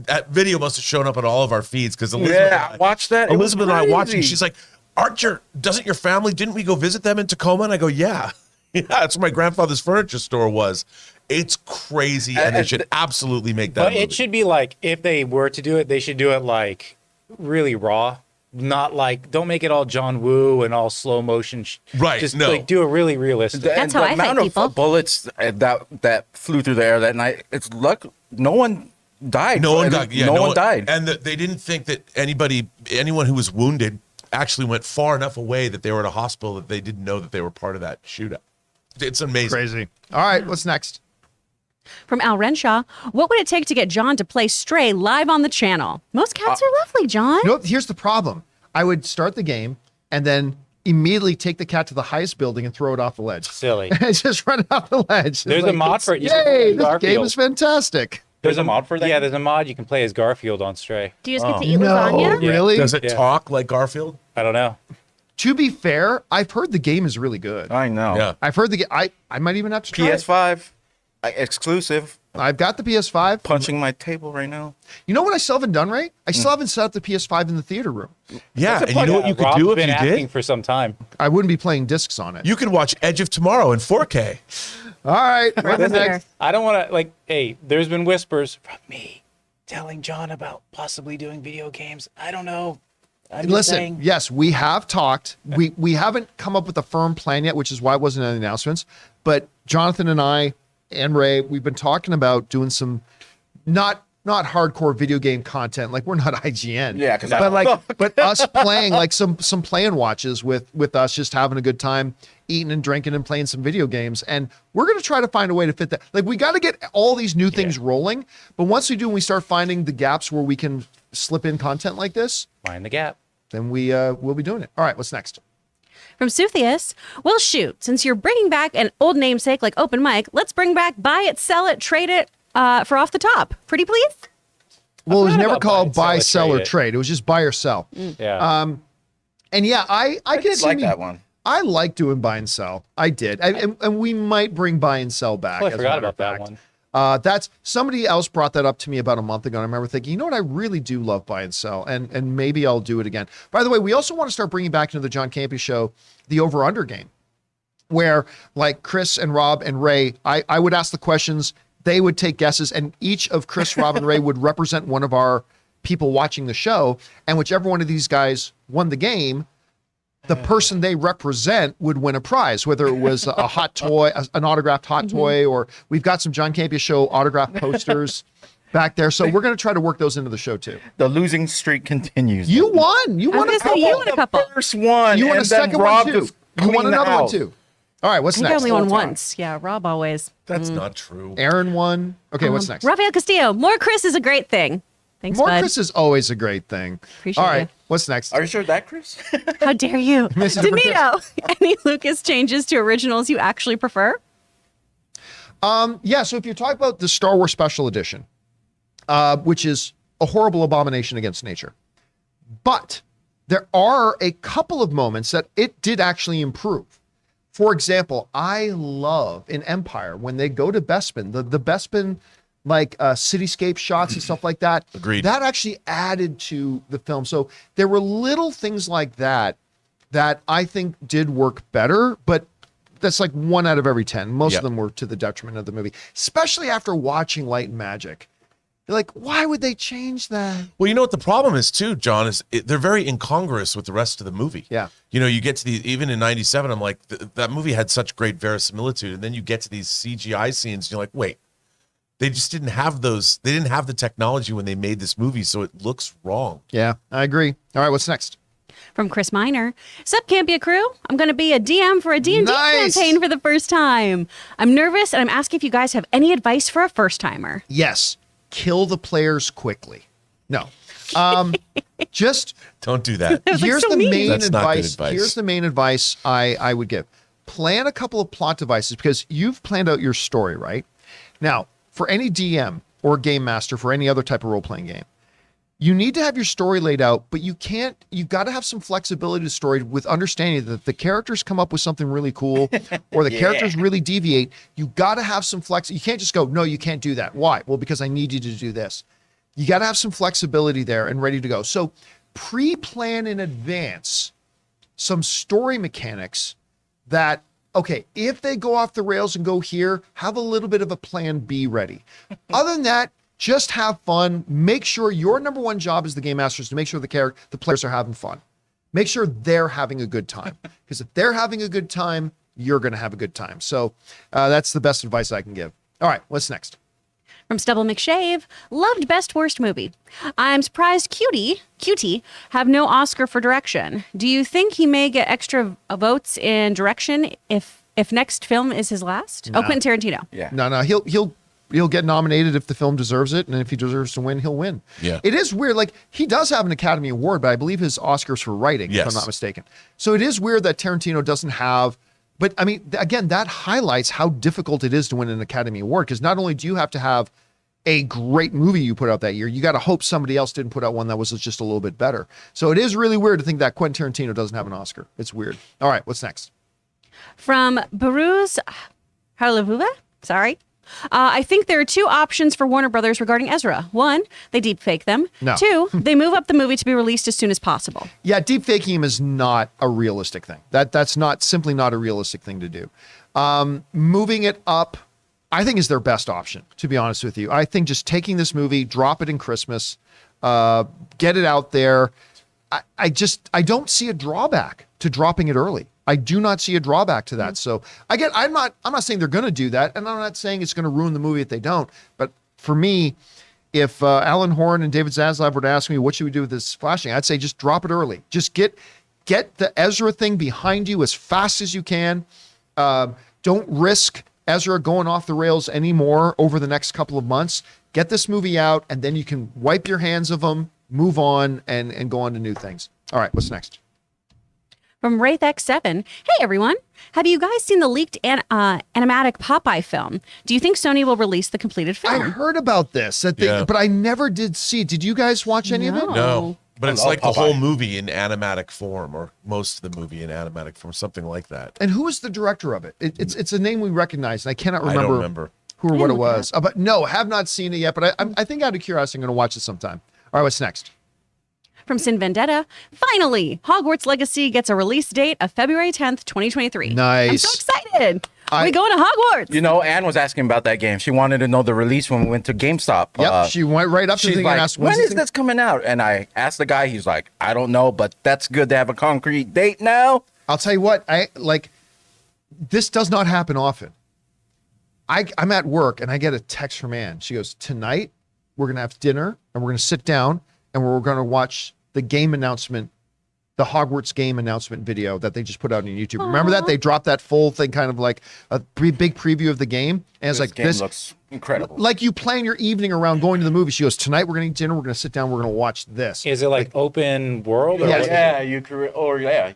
that video must have shown up on all of our feeds because Watch that. Elizabeth and I watched it. She's like, didn't we go visit them in Tacoma? And I go, yeah, that's where my grandfather's furniture store was. It's crazy, and they should absolutely make that But movie. it should be like, if they were to do it, they should do it like really raw. Not like, don't make it all John Woo and all slow motion. Right, Just no. like do it really realistic. That's how I fight amount people. of bullets that flew through the air that night. It's luck. No one died. No one got. Yeah, no one died. and they didn't think that anyone who was wounded actually went far enough away that they were at a hospital that they didn't know that they were part of that shootout. It's amazing. Crazy. All right. What's next? From Al Renshaw, what would it take to get John to play Stray live on the channel? Most cats are lovely, John. You know, here's the problem. I would start the game and then immediately take the cat to the highest building and throw it off the ledge. Silly. And just run it off the ledge. There's a mod for it. You can Yay, play this Garfield. game is fantastic. There's a mod for that? Yeah, there's a mod you can play as Garfield on Stray. Do you just get to eat No, lasagna? Yeah. really? Does it Yeah. talk like Garfield? I don't know. To be fair, I've heard the game is really good. I know. Yeah. I've heard I might even have to try it. PS5 exclusive. I've got the PS5. Punching my table right now. You know what I still haven't done, Ray? I still haven't set up the PS5 in the theater room. Yeah, That's a and you know what you could Rob's do if been you asking did? for some time. I wouldn't be playing discs on it. You could watch Edge of Tomorrow in 4K. All right. what's Listen next? here. I don't want to, like, hey, there's been whispers from me telling John about possibly doing video games. I don't know. I'm just Listen, saying. yes, we have talked. We haven't come up with a firm plan yet, which is why it wasn't any announcements. But Jonathan and I and Ray, we've been talking about doing some not hardcore video game content. Like we're not IGN. Yeah, 'cause but us playing like some playing watches with us, just having a good time, eating and drinking and playing some video games. And we're gonna try to find a way to fit that. Like we got to get all these new things rolling. But once we do, and we start finding the gaps where we can slip in content like this, Mind the gap. then we'll be doing it. All right, what's next? From Suthius, well, shoot, since you're bringing back an old namesake like Open Mic, let's bring back Buy It, Sell It, Trade It for Off the Top. Pretty please? Well, it was forgot never about called buy, sell, or trade it. trade. It was just buy or sell. Yeah. And yeah, I I can did see like me, that one. I like doing buy and sell. I did. And we might bring buy and sell back. Oh, I as a forgot matter of about that fact. one. That's somebody else brought that up to me about a month ago. And I remember thinking, you know what? I really do love buy and sell, and maybe I'll do it again. By the way, we also want to start bringing back into the John Campea Show the over under game, where like Chris and Rob and Ray, I would ask the questions, they would take guesses, and each of Chris, Rob, and Ray would represent one of our people watching the show, and whichever one of these guys won the game, the person they represent would win a prize, whether it was a hot toy, an autographed hot toy, or we've got some John Campea Show autographed posters back there. So we're going to try to work those into the show too. The losing streak continues. You won. You I was won a gonna say, couple. you won a couple. First one. You won and a then second Rob one too. just You won cleaned the another one house. too. All right, what's I think I next? only won Full time. once. Yeah, Rob always. That's not true. Aaron won. Okay, what's next? Rafael Castillo. More Chris is a great thing. Thanks, More bud. Chris is always a great thing. Appreciate All right, you. what's next? Are you sure that, Chris? How dare you? Mrs. Different Danito, any Lucas changes to originals you actually prefer? Yeah, so if you're talking about the Star Wars Special Edition, which is a horrible abomination against nature, but there are a couple of moments that it did actually improve. For example, I love in Empire when they go to Bespin, the Bespin like cityscape shots and stuff like that. Agreed. That actually added to the film. So there were little things like that that I think did work better, but that's like 1 out of every 10. Most Yep. of them were to the detriment of the movie, especially after watching Light and Magic. You're like, why would they change that? Well, you know what the problem is too, John, is they're very incongruous with the rest of the movie. Yeah. You know, you get to even in 97, I'm like, that movie had such great verisimilitude. And then you get to these CGI scenes and you're like, wait, they just didn't have those. They didn't have the technology when they made this movie. So it looks wrong. Yeah, I agree. All right, what's next? From Chris Miner. Sup, Campea crew? I'm going to be a DM for a D&D Nice. campaign for the first time. I'm nervous, and I'm asking if you guys have any advice for a first-timer. Yes, kill the players quickly. No. Just Don't do that. was, like, here's so the mean. main That's not good advice. advice. Here's the main advice I would give. Plan a couple of plot devices because you've planned out your story, right? Now, for any DM or game master for any other type of role-playing game, you need to have your story laid out, but you've got to have some flexibility to story with understanding that if the characters come up with something really cool or the characters really deviate, you got to have some flex. You can't just go, no, you can't do that. Why? Well, because I need you to do this. You got to have some flexibility there and ready to go. So pre-plan in advance some story mechanics that, okay, if they go off the rails and go here, have a little bit of a plan B ready. Other than that, just have fun. Make sure your number one job as the game master is to make sure the players are having fun. Make sure they're having a good time. Because if they're having a good time, you're going to have a good time. So that's the best advice I can give. All right, what's next? From Stubble McShave, loved Best Worst Movie. I'm surprised Cutie have no Oscar for direction. Do you think he may get extra votes in direction if next film is his last? Oh, Quentin Tarantino. Yeah. No, he'll get nominated if the film deserves it, and if he deserves to win, he'll win. Yeah. It is weird. Like, he does have an Academy Award, but I believe his Oscar's for writing, if Yes. I'm not mistaken. So it is weird that Tarantino doesn't have. But I mean, again, that highlights how difficult it is to win an Academy Award, because not only do you have to have a great movie you put out that year, you got to hope somebody else didn't put out one that was just a little bit better. So it is really weird to think that Quentin Tarantino doesn't have an Oscar. It's weird. All right, what's next? From Baruz Harlavuva, sorry. I think there are two options for Warner Brothers regarding Ezra. One, they deepfake them. No. Two, they move up the movie to be released as soon as possible. Yeah, deepfaking him is not a realistic thing. That's simply not a realistic thing to do. Moving it up, I think, is their best option, to be honest with you. I think just taking this movie, drop it in Christmas, get it out there. I don't see a drawback to dropping it early. I do not see a drawback to that. So again, I'm not saying they're going to do that, and I'm not saying it's going to ruin the movie if they don't. But for me, if Alan Horn and David Zaslav were to ask me what should we do with this flashing, I'd say just drop it early. Just get the Ezra thing behind you as fast as you can. Don't risk Ezra going off the rails anymore over the next couple of months. Get this movie out, and then you can wipe your hands of them, move on, and go on to new things. All right, what's next? From WraithX7, hey everyone, have you guys seen the leaked animatic Popeye film? Do you think Sony will release the completed I film? heard about this, Yeah. but I never did see it. Did you guys watch any of it? No. But it's love like the Popeye. whole movie in animatic form, or most of the movie in animatic form, something like that. And who is the director of it? It's a name we recognize, and I cannot I remember, don't remember. who or what it look it was. But no, have not seen it yet. But I think out of curiosity, I'm going to watch it sometime. All right, what's next? From Sin Vendetta, finally, Hogwarts Legacy gets a release date of February 10th, 2023. Nice. I'm so excited. We going to Hogwarts. You know, Anne was asking about that game. She wanted to know the release when we went to GameStop. Yep, she went right up to the She's thing like, and asked, when "When's is the thing?" this coming out? And I asked the guy, he's like, I don't know, but that's good to have a concrete date now. I'll tell you what, this does not happen often. I'm at work and I get a text from Ann. She goes, tonight we're going to have dinner and we're going to sit down and we're going to watch the game announcement, the Hogwarts game announcement video that they just put out on YouTube. Remember that? They dropped that full thing, kind of like a big preview of the game. And it's This like, game this looks incredible. like you plan your evening around going to the movie. She goes, tonight we're going to eat dinner. We're going to sit down. We're going to watch this. Is it like open world? Or Yeah, what is it? Yeah,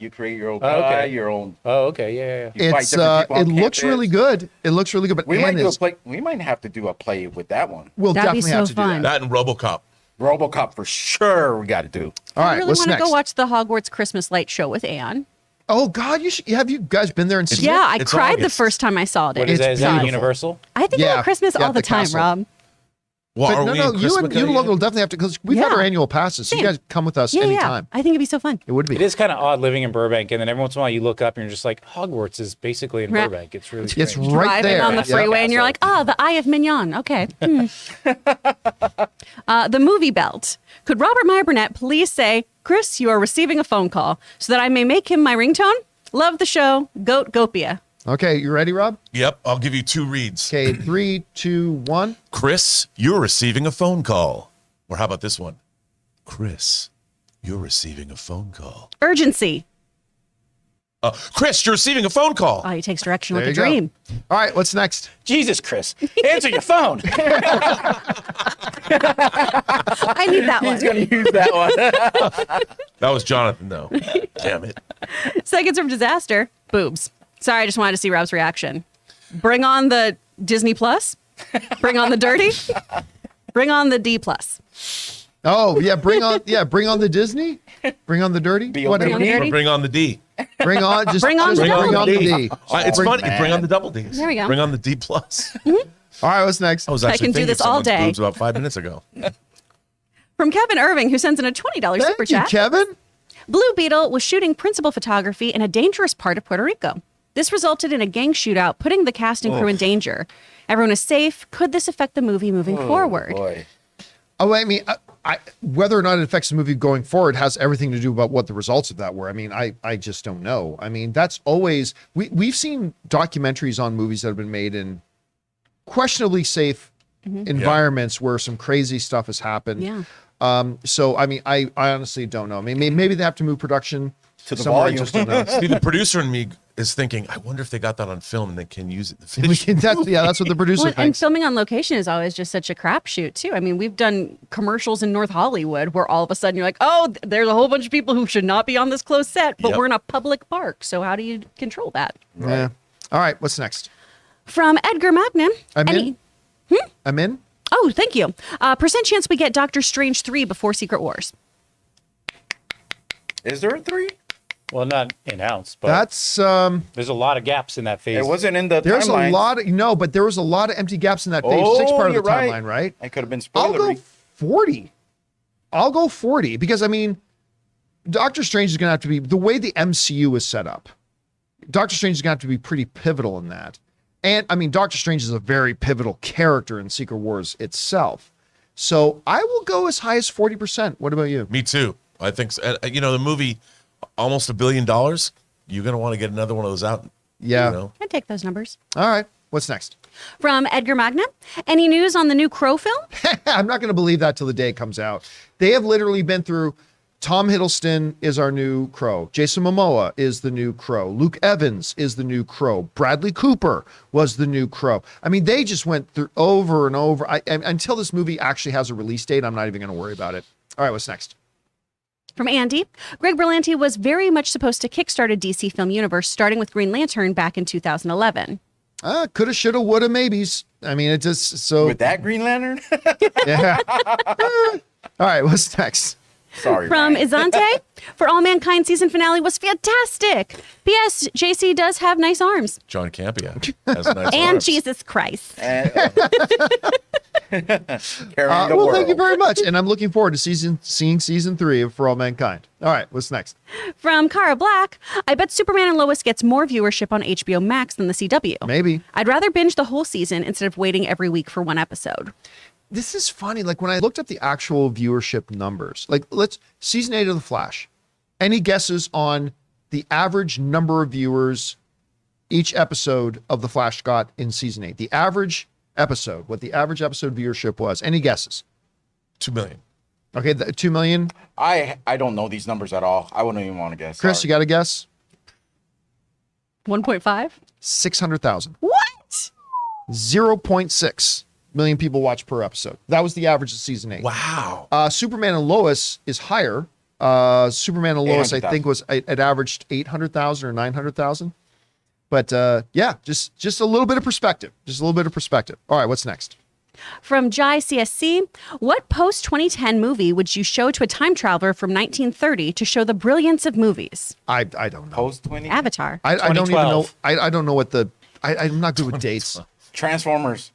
you create your own Oh, okay. guy, your own. Oh, okay. Yeah. You fight It's different people on it looks campus. really good. It looks really good. But We might Ann do a is, play. We might have to do a play with that one. we'll That'd be definitely so have to do fun. that. That and RoboCop. RoboCop for sure. We got to do. All I right, really what's want to next? go watch the Hogwarts Christmas light show with Anne. Oh God, have you guys been there and seen Yeah, it? I It's cried the August. first time I saw it. What is It's that? Is that beautiful. Universal? I think Yeah, about Christmas yeah, all the the time, castle. Rob. Well, But are no, we no, in you Christmas and Logan will definitely have to, because we've had Yeah. our annual passes. So you guys come with us Yeah, anytime. I think it'd be so fun. It would be. It is kind of odd living in Burbank, and then every once in a while you look up and you're just like, Hogwarts is basically in Right. Burbank. It's really It's strange. right Driving there. on the Yeah. freeway, and you're like, the Eye of Mignon. Okay. The movie belt. Could Robert Meyer Burnett please say, Chris, you are receiving a phone call so that I may make him my ringtone? Love the show. Goat Gopia. Okay, you ready, Rob? Yep, I'll give you 2 reads. Okay, 3, 2, 1. Chris, you're receiving a phone call. Or how about this one? Chris, you're receiving a phone call. Urgency. Chris, you're receiving a phone call. Oh, he takes direction There with you a go. dream. All right, what's next? Jesus, Chris, answer your phone. I need that one. He's gonna use that one. That was Jonathan, though. Damn it. Seconds from disaster. Boobs. Sorry, I just wanted to see Rob's reaction. Bring on the Disney Plus. Bring on the dirty. Bring on the D Plus. Oh, yeah, bring on the Disney. Bring on the dirty. Be Whatever. Bring on the dirty. Bring on the D. Bring on just Bring on just the bring on the double D. It's Oh, funny. man. Bring on the double Ds. There we go. Bring on the D plus. All right, what's next? I was actually can do thinking this of all someone's day. boobs about 5 minutes ago. From Kevin Irving, who sends in a $20 super Thank you, chat. Kevin. Blue Beetle was shooting principal photography in a dangerous part of Puerto Rico. This resulted in a gang shootout, putting the cast and crew in danger. Everyone is safe. Could this affect the movie moving forward? Boy. Oh, I mean, whether or not it affects the movie going forward has everything to do about what the results of that were. I mean, I just don't know. I mean, that's always we've seen documentaries on movies that have been made in questionably safe environments where some crazy stuff has happened. Yeah. So I mean, I honestly don't know. I mean, maybe they have to move production To the somewhere. I volume. just don't know. See, the producer in me is thinking, I wonder if they got that on film and they can use it in the We finish. can, that's what the producer Well, and thinks. filming on location is always just such a crapshoot too. I mean, we've done commercials in North Hollywood where all of a sudden you're like, oh, there's a whole bunch of people who should not be on this close set, but Yep. we're in a public park. So how do you control that? Yeah. All right, what's next? From Edgar Magnan. I'm in. any- I'm in. Oh, thank you. Percent chance we get Doctor Strange 3 before Secret Wars. Is there a 3? Well, not announced, but That's there's a lot of gaps in that phase. It wasn't in the there's timeline. a lot of but there was a lot of empty gaps in that phase 6 part of the you're right. timeline, right? I could have been I'll go spoilery. 40. I'll go 40 because I mean, Doctor Strange is going to have to be the way the MCU is set up. Doctor Strange is going to have to be pretty pivotal in that. And I mean, Doctor Strange is a very pivotal character in Secret Wars itself. So I will go as high as 40%. What about you? Me too. I think so. The movie, almost $1 billion. You're going to want to get another one of those out. Yeah. You know? I'd take those numbers. All right. What's next? From Edgar Magnan. Any news on the new Crow film? I'm not going to believe that till the day it comes out. They have literally been through. Tom Hiddleston is our new Crow. Jason Momoa is the new Crow. Luke Evans is the new Crow. Bradley Cooper was the new Crow. I mean, they just went through over and over. Until this movie actually has a release date, I'm not even going to worry about it. All right, what's next? From Andy. Greg Berlanti was very much supposed to kickstart a DC film universe, starting with Green Lantern back in 2011. Coulda, shoulda, woulda, maybes. I mean, it just so. With that Green Lantern? Yeah. All right, what's next? Sorry, From Ryan. Izante, For All Mankind season finale was fantastic. P.S. JC does have nice arms. John Campea has nice And arms. Jesus Christ. Carrying the Well, world. thank you very much. And I'm looking forward to seeing season 3 of For All Mankind. All right, what's next? From Cara Black, I bet Superman and Lois gets more viewership on HBO Max than the CW. Maybe. I'd rather binge the whole season instead of waiting every week for one episode. This is funny. Like when I looked up the actual viewership numbers, like season 8 of The Flash. Any guesses on the average number of viewers each episode of The Flash got in season 8? The average episode, what the average episode viewership was. Any guesses? 2 million. Okay, 2 million. I don't know these numbers at all. I wouldn't even want to guess. Chris, Sorry. you got a guess? 1.5? 600,000. What? 0.6 million people watch per episode. That was the average of season 8. Wow. Superman and Lois is higher. Superman and Lois, I think, was it averaged 800,000 or 900,000. But yeah, just a little bit of perspective. Just a little bit of perspective. All right, what's next? From Jai CSC, what post-2010 movie would you show to a time traveler from 1930 to show the brilliance of movies? I don't know. Post 20 Avatar. I don't even know. 2012. I don't know what the. I'm not good with dates. Transformers.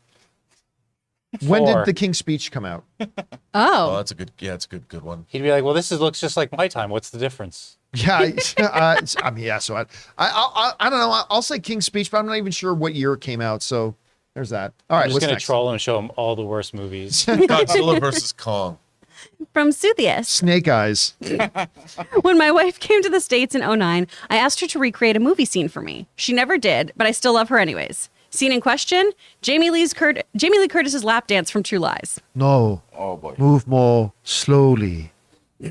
When did 4. the King's Speech come out? Oh, Oh. that's a good. Yeah, it's a good one. He'd be like, well, looks just like my time. What's the difference? Yeah, I mean, yeah. So I don't know. I'll say King's Speech, but I'm not even sure what year it came out. So there's that. All right, I'm just what's going to next? troll him and show him all the worst movies. Godzilla versus Kong. From Suthius, Snake Eyes. when my wife came to the States in 2009, I asked her to recreate a movie scene for me. She never did, but I still love her anyways. Scene in question, Jamie Lee Curtis's lap dance from True Lies. No, Oh boy. move more slowly,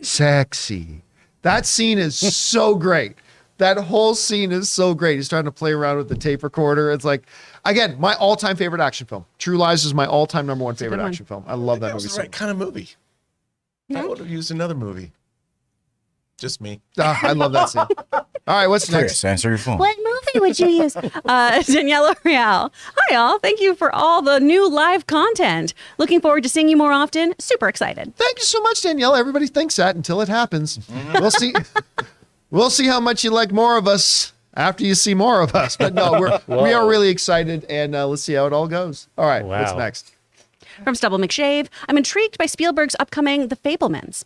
sexy. That scene is so great. That whole scene is so great. He's trying to play around with the tape recorder. It's like, again, my all-time favorite action film. True Lies is my all-time number 1 favorite good one. action film. I love that That movie. was So the right kind of movie. I would have used another movie. Just me. I love that scene. All right, what's next? Chris, answer your phone. What movie would you use? Daniela Real. Hi, all. Thank you for all the new live content. Looking forward to seeing you more often. Super excited. Thank you so much, Danielle. Everybody thinks that until it happens. We'll see. We'll see how much you like more of us after you see more of us. But no, we are really excited, and let's see how it all goes. All right, what's Wow. next? From Stubble McShave, I'm intrigued by Spielberg's upcoming The Fablemans.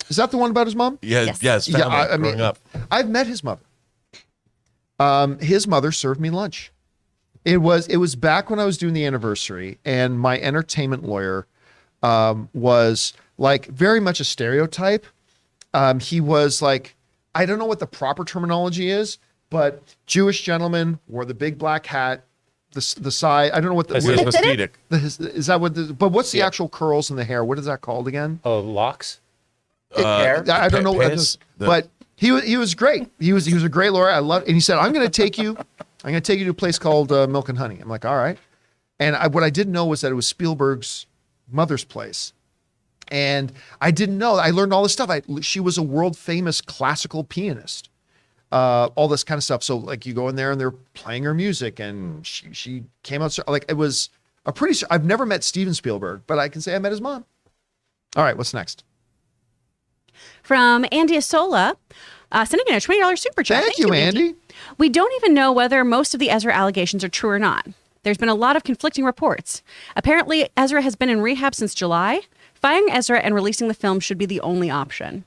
Is that the one about his mom? Yeah, Yes. yes. Yeah, Family, I mean, growing up. I've met his mother. His mother served me lunch. It was back when I was doing the anniversary, and my entertainment lawyer was like very much a stereotype. He was like, I don't know what the proper terminology is, but Jewish gentleman, wore the big black hat, the side. I don't know what the Hasidic. is that what. But what's the actual curls in the hair? What is that called again? Oh, locks? I don't know what it is, but he was great. He was a great lawyer. I love, and he said, I'm going to take you to a place called Milk and Honey. I'm like, all right. And what I didn't know was that it was Spielberg's mother's place. And I didn't know. I learned all this stuff. She was a world famous classical pianist. All this kind of stuff. So like you go in there and they're playing her music, and she came out like it was a pretty. I've never met Steven Spielberg, but I can say I met his mom. All right, what's next? From Andy Asola, sending in a $20 super chat. Thank you, Andy. We don't even know whether most of the Ezra allegations are true or not. There's been a lot of conflicting reports. Apparently, Ezra has been in rehab since July. Firing Ezra and releasing the film should be the only option.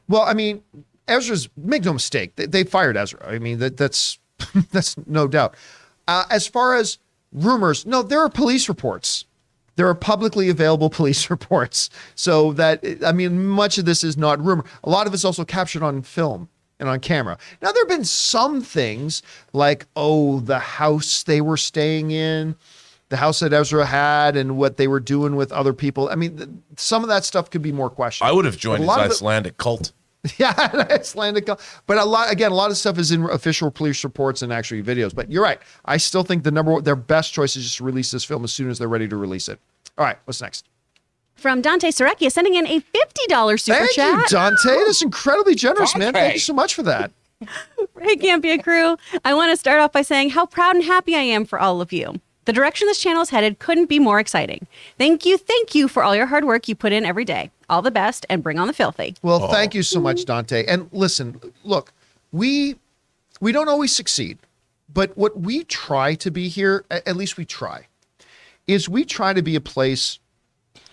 Well, I mean, Ezra's, make no mistake, they fired Ezra. I mean, that's that's no doubt. As far as rumors, no, there are police reports. There are publicly available police reports. So that, I mean, much of this is not rumor. A lot of it's also captured on film and on camera. Now, there have been some things like, oh, the house they were staying in, the house that Ezra had, and what they were doing with other people. I mean, some of that stuff could be more questionable. I would have joined his lot of it- Icelandic cult. Yeah, Icelandic. But a lot of stuff is in official police reports and actually videos. But you're right. I still think their best choice is just to release this film as soon as they're ready to release it. All right, what's next? From Dante Sarecchia, sending in a $50 super Thank chat. you, Dante. That's incredibly generous, man. Dante. Thank you so much for that. Hey, Campea crew. I want to start off by saying how proud and happy I am for all of you. The direction this channel is headed couldn't be more exciting. Thank you for all your hard work you put in every day. All the best, and bring on the filthy. Well, thank you so much, Dante. And listen, look, we don't always succeed, but what we try to be here, at least we try, is we try to be a place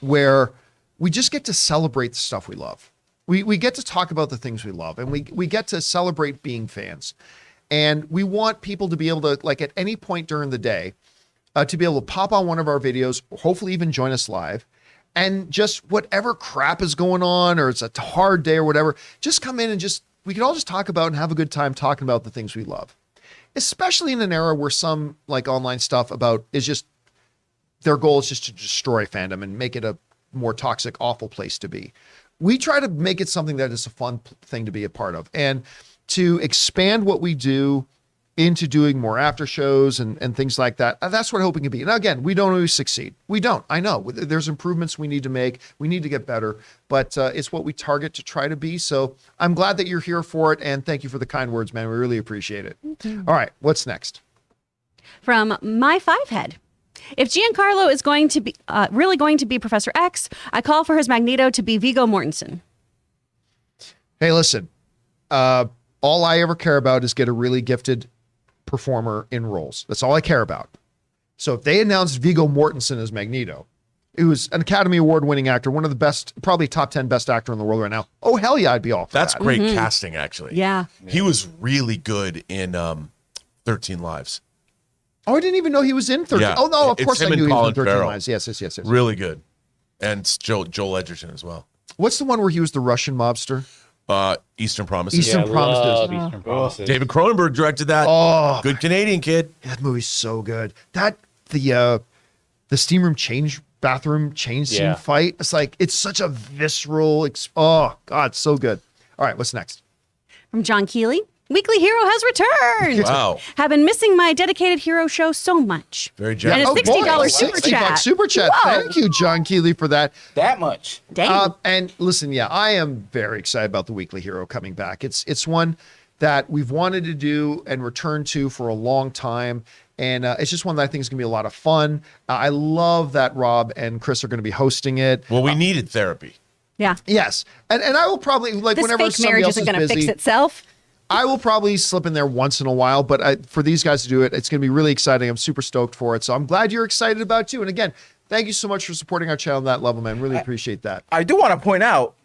where we just get to celebrate the stuff we love. We get to talk about the things we love, and we get to celebrate being fans. And we want people to be able to, like, at any point during the day, to be able to pop on one of our videos, hopefully even join us live, and just whatever crap is going on, or it's a hard day or whatever, just come in and we can all just talk about and have a good time talking about the things we love. Especially in an era where some like online stuff about is just, their goal is just to destroy fandom and make it a more toxic, awful place to be. We try to make it something that is a fun thing to be a part of, and to expand what we do into doing more after shows and things like that. That's what hoping can be. And again, we don't always succeed. We don't. I know there's improvements we need to make. We need to get better, but it's what we target to try to be. So I'm glad that you're here for it. And thank you for the kind words, man. We really appreciate it. All right. What's next? From My Five Head. If Giancarlo is going to be really going to be Professor X, I call for his Magneto to be Viggo Mortensen. Hey, listen, all I ever care about is get a really gifted performer in roles. That's all I care about. So if they announced Viggo Mortensen as Magneto, who's an Academy Award winning actor, one of the best, probably top 10 best actor in the world right now. Oh, hell yeah, I'd be all for That's that. great casting, actually. Yeah. He was really good in 13 Lives. Oh, I didn't even know he was in 13. Yeah. Oh, no, of It's course I him and knew he was Colin in 13 Farrell. Lives. Yes. Really good. And Joel Edgerton as well. What's the one where he was the Russian mobster? Eastern Promises. Eastern Promises. Love Eastern Promises. David Cronenberg directed that. Oh, Good Canadian kid. that movie's so good. The steam room bathroom change scene Yeah. fight. It's like, it's such a visceral, oh God, so good. All right, what's next? From John Keeley. Weekly Hero has returned. Wow. Have been missing my dedicated hero show so much. Very And generous. a $60 super $60 chat. super chat. Whoa. Thank you, John Keeley, for that. That much. Dang. And listen, yeah, I am very excited about the Weekly Hero coming back. It's one that we've wanted to do and return to for a long time. And it's just one that I think is going to be a lot of fun. I love that Rob and Chris are going to be hosting it. Well, we needed therapy. Yeah. Yes. And I will probably, like, This whenever fake somebody marriage else isn't is going to busy, fix itself. I will probably slip in there once in a while, but for these guys to do it, it's going to be really exciting. I'm super stoked for it. So I'm glad you're excited about it too. And again, thank you so much for supporting our channel on that level, man. Really appreciate that. I do want to point out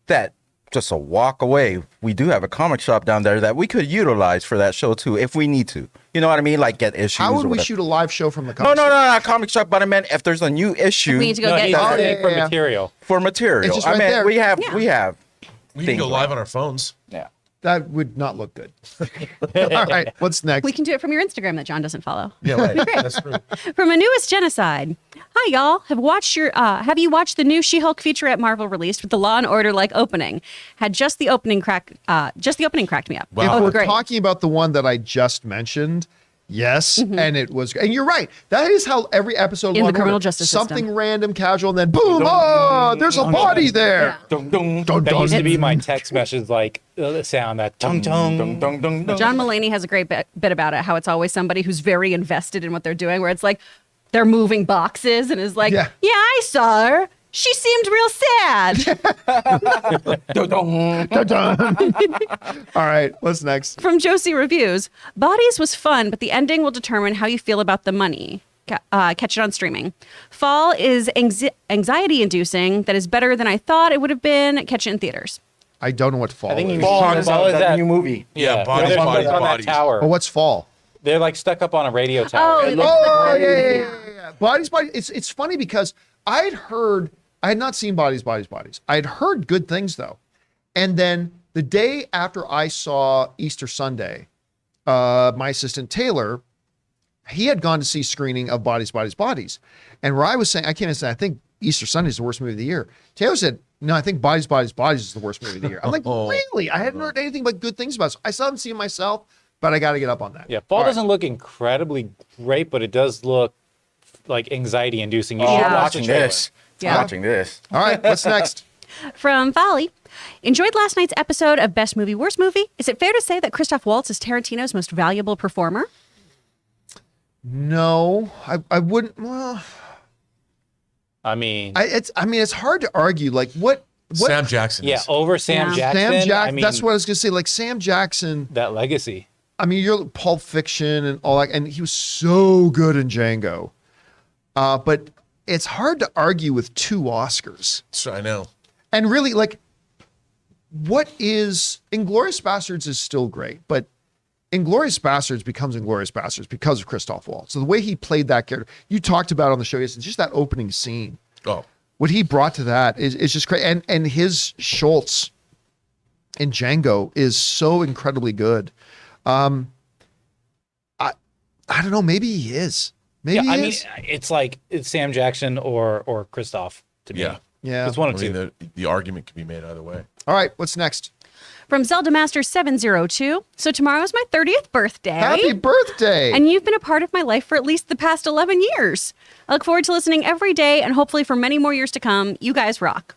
that just a walk away, we do have a comic shop down there that we could utilize for that show too, if we need to. You know what I mean? Like get issues. How would or we whatever. shoot a live show from the No, comic shop? not comic shop, but I meant if there's a new issue We need to go No, get he's Oh, saying yeah, for yeah. material. for material. It's just I right mean, there. we have Yeah. We can things go live like- on our phones. Yeah. That would not look good. All right, what's next? We can do it from your Instagram that John doesn't follow. Yeah, right. That's true. From a newest genocide. Hi y'all. Have you watched the new She-Hulk featurette Marvel released with the Law and Order like opening? Had just the opening cracked me up. Wow. If Oh, we're great. talking about the one that I just mentioned, yes, and it was, and you're right. That is how every episode of In Law the and criminal Order, justice something system. random, casual, and then boom! Oh, there's a body there. Dun, dun, Dun, That dun. used to be my text message, like sound that tung tung. dun, dun, dun, dun. John Mulaney has a great bit about it, how it's always somebody who's very invested in what they're doing, where it's like they're moving boxes and is like, Yeah. yeah, I saw her. She seemed real sad. Dun, dun. Dun, dun. All right, what's next? From Josie Reviews, Bodies was fun, but the ending will determine how you feel about the money. Catch it on streaming. Fall is anxiety-inducing. That is better than I thought it would have been. Catch it in theaters. I don't know what fall I think is. you Fall talking is about that that new movie. Yeah, bodies, they're bodies, stuck on bodies. that tower. But what's fall? They're like stuck up on a radio tower. Oh, It that's looks- Oh, yeah. Bodies. It's funny because I had not seen Bodies. I had heard good things though. And then the day after I saw Easter Sunday, my assistant Taylor, he had gone to see screening of Bodies. And where I was saying, I can't even say, I think Easter Sunday is the worst movie of the year. Taylor said, no, I think Bodies is the worst movie of the year. I'm like, really? I hadn't heard anything but good things about it. So I still haven't seen it myself, but I got to get up on that. Yeah, Fall All right. doesn't look incredibly great, but it does look like anxiety inducing. You Oh, should I'm watch the watching trailer. this. Yeah. Watching this. All right, what's next? From Folly. Enjoyed last night's episode of Best Movie, Worst Movie. Is it fair to say that Christoph Waltz is Tarantino's most valuable performer? No, I wouldn't. Well, I mean, it's hard to argue. Like what? Sam Jackson. yeah, Is. over Sam Jackson. Sam Jackson. I mean, That's what I was gonna say. Like Sam Jackson. that legacy. I mean, you're Pulp Fiction and all that, and he was so good in Django. But it's hard to argue with 2 Oscars. So I know. And really, like, what is Inglourious Bastards is still great, but Inglourious Bastards becomes Inglourious Bastards because of Christoph Waltz. So the way he played that character, you talked about on the show yesterday, just that opening scene. Oh, What he brought to that is just great. And his Schultz in Django is so incredibly good. I don't know. Maybe he is. Maybe Yeah, he I is. mean, it's Sam Jackson or Christoph to me. yeah. Yeah. It's one I of mean, two. the argument can be made either way. All right. What's next? From Zelda Master 702. So tomorrow is my 30th birthday. Happy birthday. And you've been a part of my life for at least the past 11 years. I look forward to listening every day and hopefully for many more years to come. You guys rock.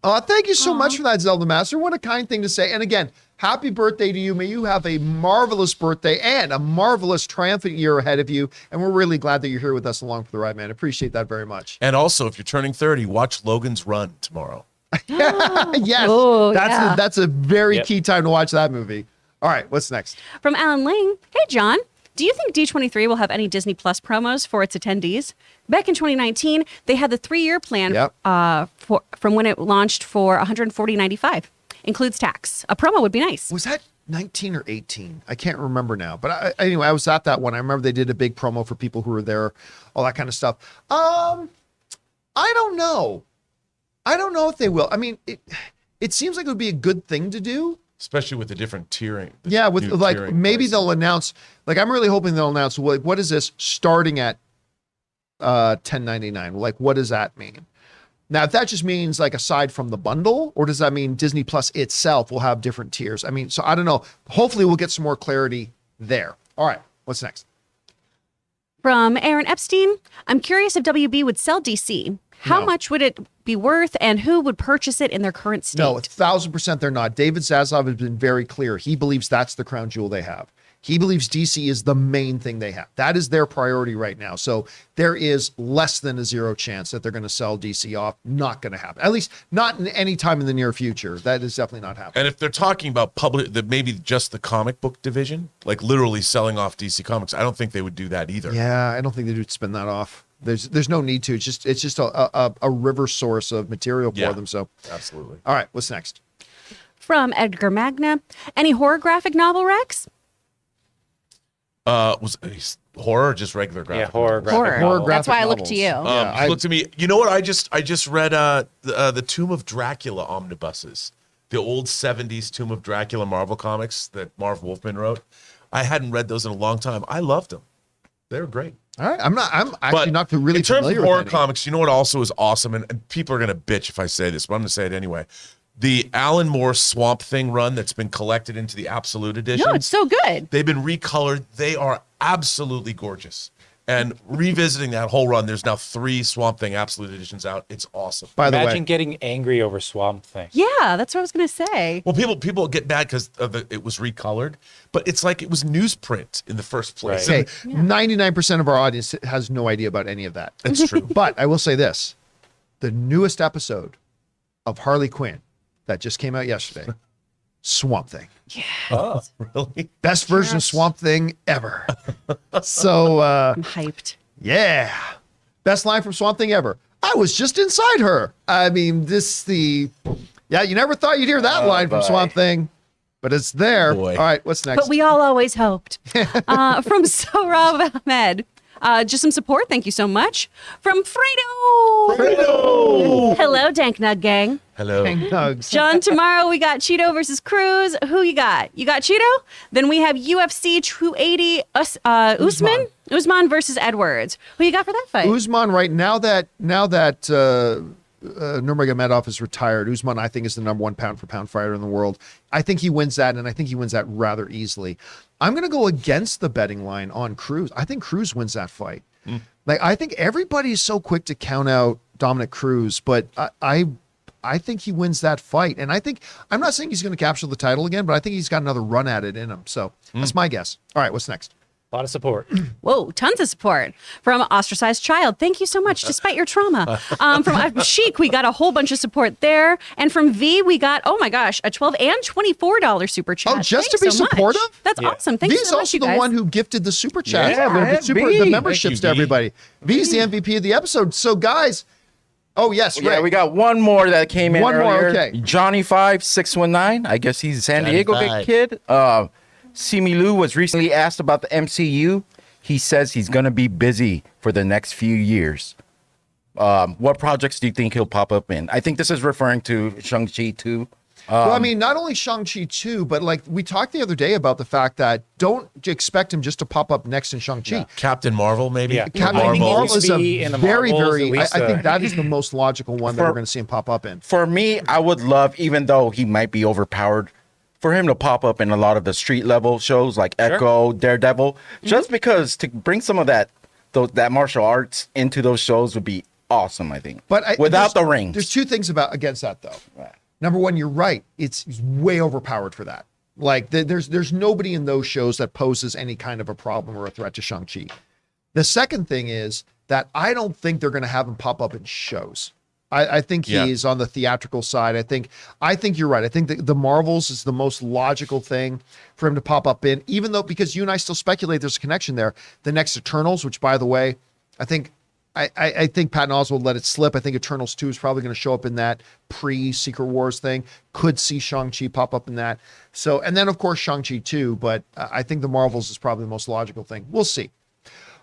Thank you so much for that, Zelda Master. What a kind thing to say. And again, happy birthday to you. May you have a marvelous birthday and a marvelous, triumphant year ahead of you. And we're really glad that you're here with us along for the ride, man. Appreciate that very much. And also, if you're turning 30, watch Logan's Run tomorrow. Yes, Oh, that's a very Yep. key time to watch that movie. All right, what's next? From Alan Ling. Hey, John. Do you think D23 will have any Disney Plus promos for its attendees? Back in 2019, they had the 3-year plan Yep. from when it launched for $140.95. Includes tax. A promo would be nice. Was that 19 or 18? I can't remember now. But anyway, I was at that one. I remember they did a big promo for people who were there, all that kind of stuff. I don't know. I don't know if they will. I mean, it seems like it would be a good thing to do. Especially with the different tiering. the Yeah, with new like tiering maybe prices. they'll announce. Like I'm really hoping they'll announce. Like, what is this starting at $10.99? Like, what does that mean? Now, if that just means like aside from the bundle, or does that mean Disney Plus itself will have different tiers? I mean, so I don't know. Hopefully, we'll get some more clarity there. All right, what's next? From Aaron Epstein. I'm curious if WB would sell DC. How No. much would it be worth and who would purchase it in their current state? No, 1,000% they're not. David Zaslav has been very clear. He believes that's the crown jewel they have. He believes DC is the main thing they have. That is their priority right now. So there is less than a 0 chance that they're going to sell DC off. Not going to happen. At least not in any time in the near future. That is definitely not happening. And if they're talking about maybe just the comic book division, like literally selling off DC Comics, I don't think they would do that either. Yeah, I don't think they would spin that off. There's no need to. It's just a river source of material for Yeah. them. So, Absolutely. all right, what's next? From Edgar Magna. Any horror graphic novel, Rex? Was horror or just regular graphic? Yeah, horror graphic Horror. novel. That's why I graphic look to you. novels. Yeah, Just look to me. You know what? I just read the Tomb of Dracula omnibuses, the old 70s Tomb of Dracula Marvel comics that Marv Wolfman wrote. I hadn't read those in a long time. I loved them. They were great. All right, I'm actually not really in terms familiar of with horror any. comics, you know what also is awesome, and people are gonna bitch if I say this, but I'm gonna say it anyway. The Alan Moore Swamp Thing run that's been collected into the Absolute Edition. No, it's so good. They've been recolored. They are absolutely gorgeous. And revisiting that whole run, there's now 3 Swamp Thing Absolute Editions out. It's awesome. By the Imagine way, getting angry over Swamp Thing. Yeah, that's what I was going to say. Well, people get mad because it was recolored, but it's like it was newsprint in the first place. Right. okay, 99% of our audience has no idea about any of that. It's true. But I will say this: the newest episode of Harley Quinn that just came out yesterday, Swamp Thing, Oh, really? best version of Swamp Thing ever. So I'm hyped. yeah, best line from Swamp Thing ever. I was just inside her. I mean, you never thought you'd hear that line from boy. Swamp Thing, but it's there. Boy. All right, what's next? But we all always hoped. From Sohrab Ahmed. Just some support. Thank you so much. From Fredo. Hello, Danknug Gang. Hello. Hang nugs. John, tomorrow we got Cheeto versus Cruz. Who you got? You got Cheeto? Then we have UFC 280 Usman versus Edwards. Who you got for that fight? Usman, right now that Nurmagomedov is retired, Usman, I think, is the #1 pound for pound fighter in the world. I think he wins that, and I think he wins that rather easily. I'm going to go against the betting line on Cruz. I think Cruz wins that fight. Like, I think everybody's so quick to count out Dominic Cruz, but I think he wins that fight. And I'm not saying he's going to capture the title again, but I think he's got another run at it in him. So that's my guess. All right, what's next? A lot of support. Whoa, tons of support from Ostracized Child. Thank you so much, despite your trauma. From Chic, we got a whole bunch of support there. And from V, we got, oh my gosh, a $12 and $24 super chat. Oh, just Thanks to be so much. supportive? That's awesome. Thanks V's so much, also you the guys. one who gifted the super chat, Yeah, man, the V. memberships to Thank you, V. everybody. V's the MVP of the episode. So, guys, oh yes, Yeah, Ray. we got one more that came in One more, earlier. okay. Johnny5619. I guess he's a San Johnny Diego Five. kid. Simi Lou was recently asked about the MCU. He says he's going to be busy for the next few years. What projects do you think he'll pop up in? I think this is referring to Shang-Chi 2. Well, I mean, not only Shang-Chi 2, but like we talked the other day about the fact that don't expect him just to pop up next in Shang-Chi. Captain Marvel, maybe. Yeah. Captain I think he Marvel needs is to a be in the very, Marvels, very, at least, I think that is the most logical one that For- we're going to see him pop up in. For me, I would love, even though he might be overpowered, for him to pop up in a lot of the street level shows like Echo, Daredevil, just because to bring some of that martial arts into those shows would be awesome, I think. But without the there's rings. two things against that though. Number one, you're right. He's way overpowered for that. Like there's nobody in those shows that poses any kind of a problem or a threat to Shang-Chi. The second thing is that I don't think they're going to have him pop up in shows. I think he's on the theatrical side. I think you're right. I think the Marvels is the most logical thing for him to pop up in, even though, because you and I still speculate there's a connection there. The next Eternals, which by the way, I think Patton Oswalt let it slip. I think Eternals 2 is probably going to show up in that pre-Secret Wars thing. Could see Shang-Chi pop up in that. So, and then of course Shang-Chi 2, but I think the Marvels is probably the most logical thing. We'll see.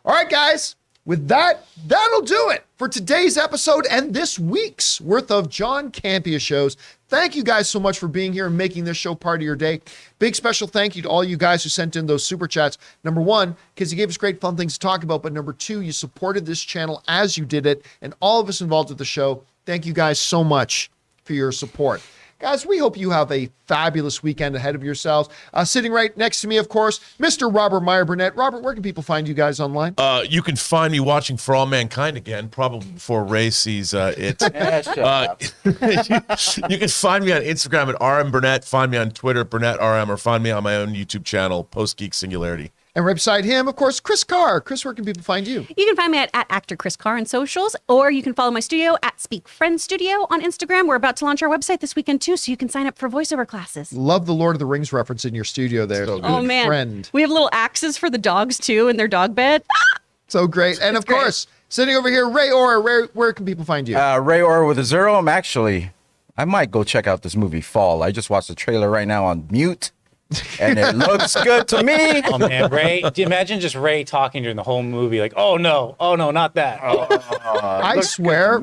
All right, guys. With that, that'll do it for today's episode and this week's worth of John Campea shows. Thank you guys so much for being here and making this show part of your day. Big special thank you to all you guys who sent in those super chats. Number one, because you gave us great fun things to talk about, but number two, you supported this channel as you did it, and all of us involved with the show. Thank you guys so much for your support. Guys, we hope you have a fabulous weekend ahead of yourselves. Sitting right next to me, of course, Mr. Robert Meyer Burnett. Robert, where can people find you guys online? You can find me watching For All Mankind again, probably before Ray sees it. You can find me on Instagram at RM Burnett. Find me on Twitter, Burnett RM, or find me on my own YouTube channel, Post Geek Singularity. And right beside him, of course, Chris Carr. Chris, where can people find you? You can find me at Actor Chris Carr on socials, or you can follow my studio at Speak Friends Studio on Instagram. We're about to launch our website this weekend too, so you can sign up for voiceover classes. Love the Lord of the Rings reference in your studio there. So good. Oh man, Friend. we have little axes for the dogs too in their dog bed. So great. And of great. course, sitting over here, Ray Orr. Ray, where can people find you? Ray Orr with a 0. I might go check out this movie Fall. I just watched the trailer right now on mute, and it looks good to me. Oh man, Ray! Do you imagine just Ray talking during the whole movie, like, "Oh no, not that." I swear,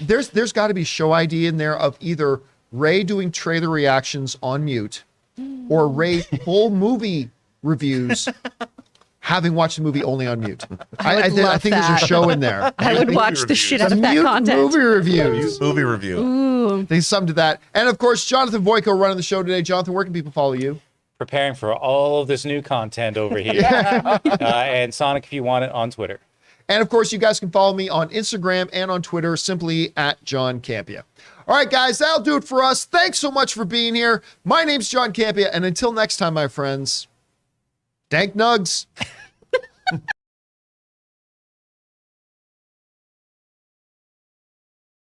there's got to be show ID in there of either Ray doing trailer reactions on mute, or Ray full movie reviews, having watched the movie only on mute. I love think there's that. a show in there. I would watch the shit out of that Mute content. movie reviews. Movie review. Ooh. There's some to that. And of course, Jonathan Voico running the show today. Jonathan, where can people follow you? Preparing for all of this new content over here, and Sonic, if you want it, on Twitter. And of course, you guys can follow me on Instagram and on Twitter, simply at John Campea. All right, guys, that'll do it for us. Thanks so much for being here. My name's John Campea, and until next time, my friends, dank nugs.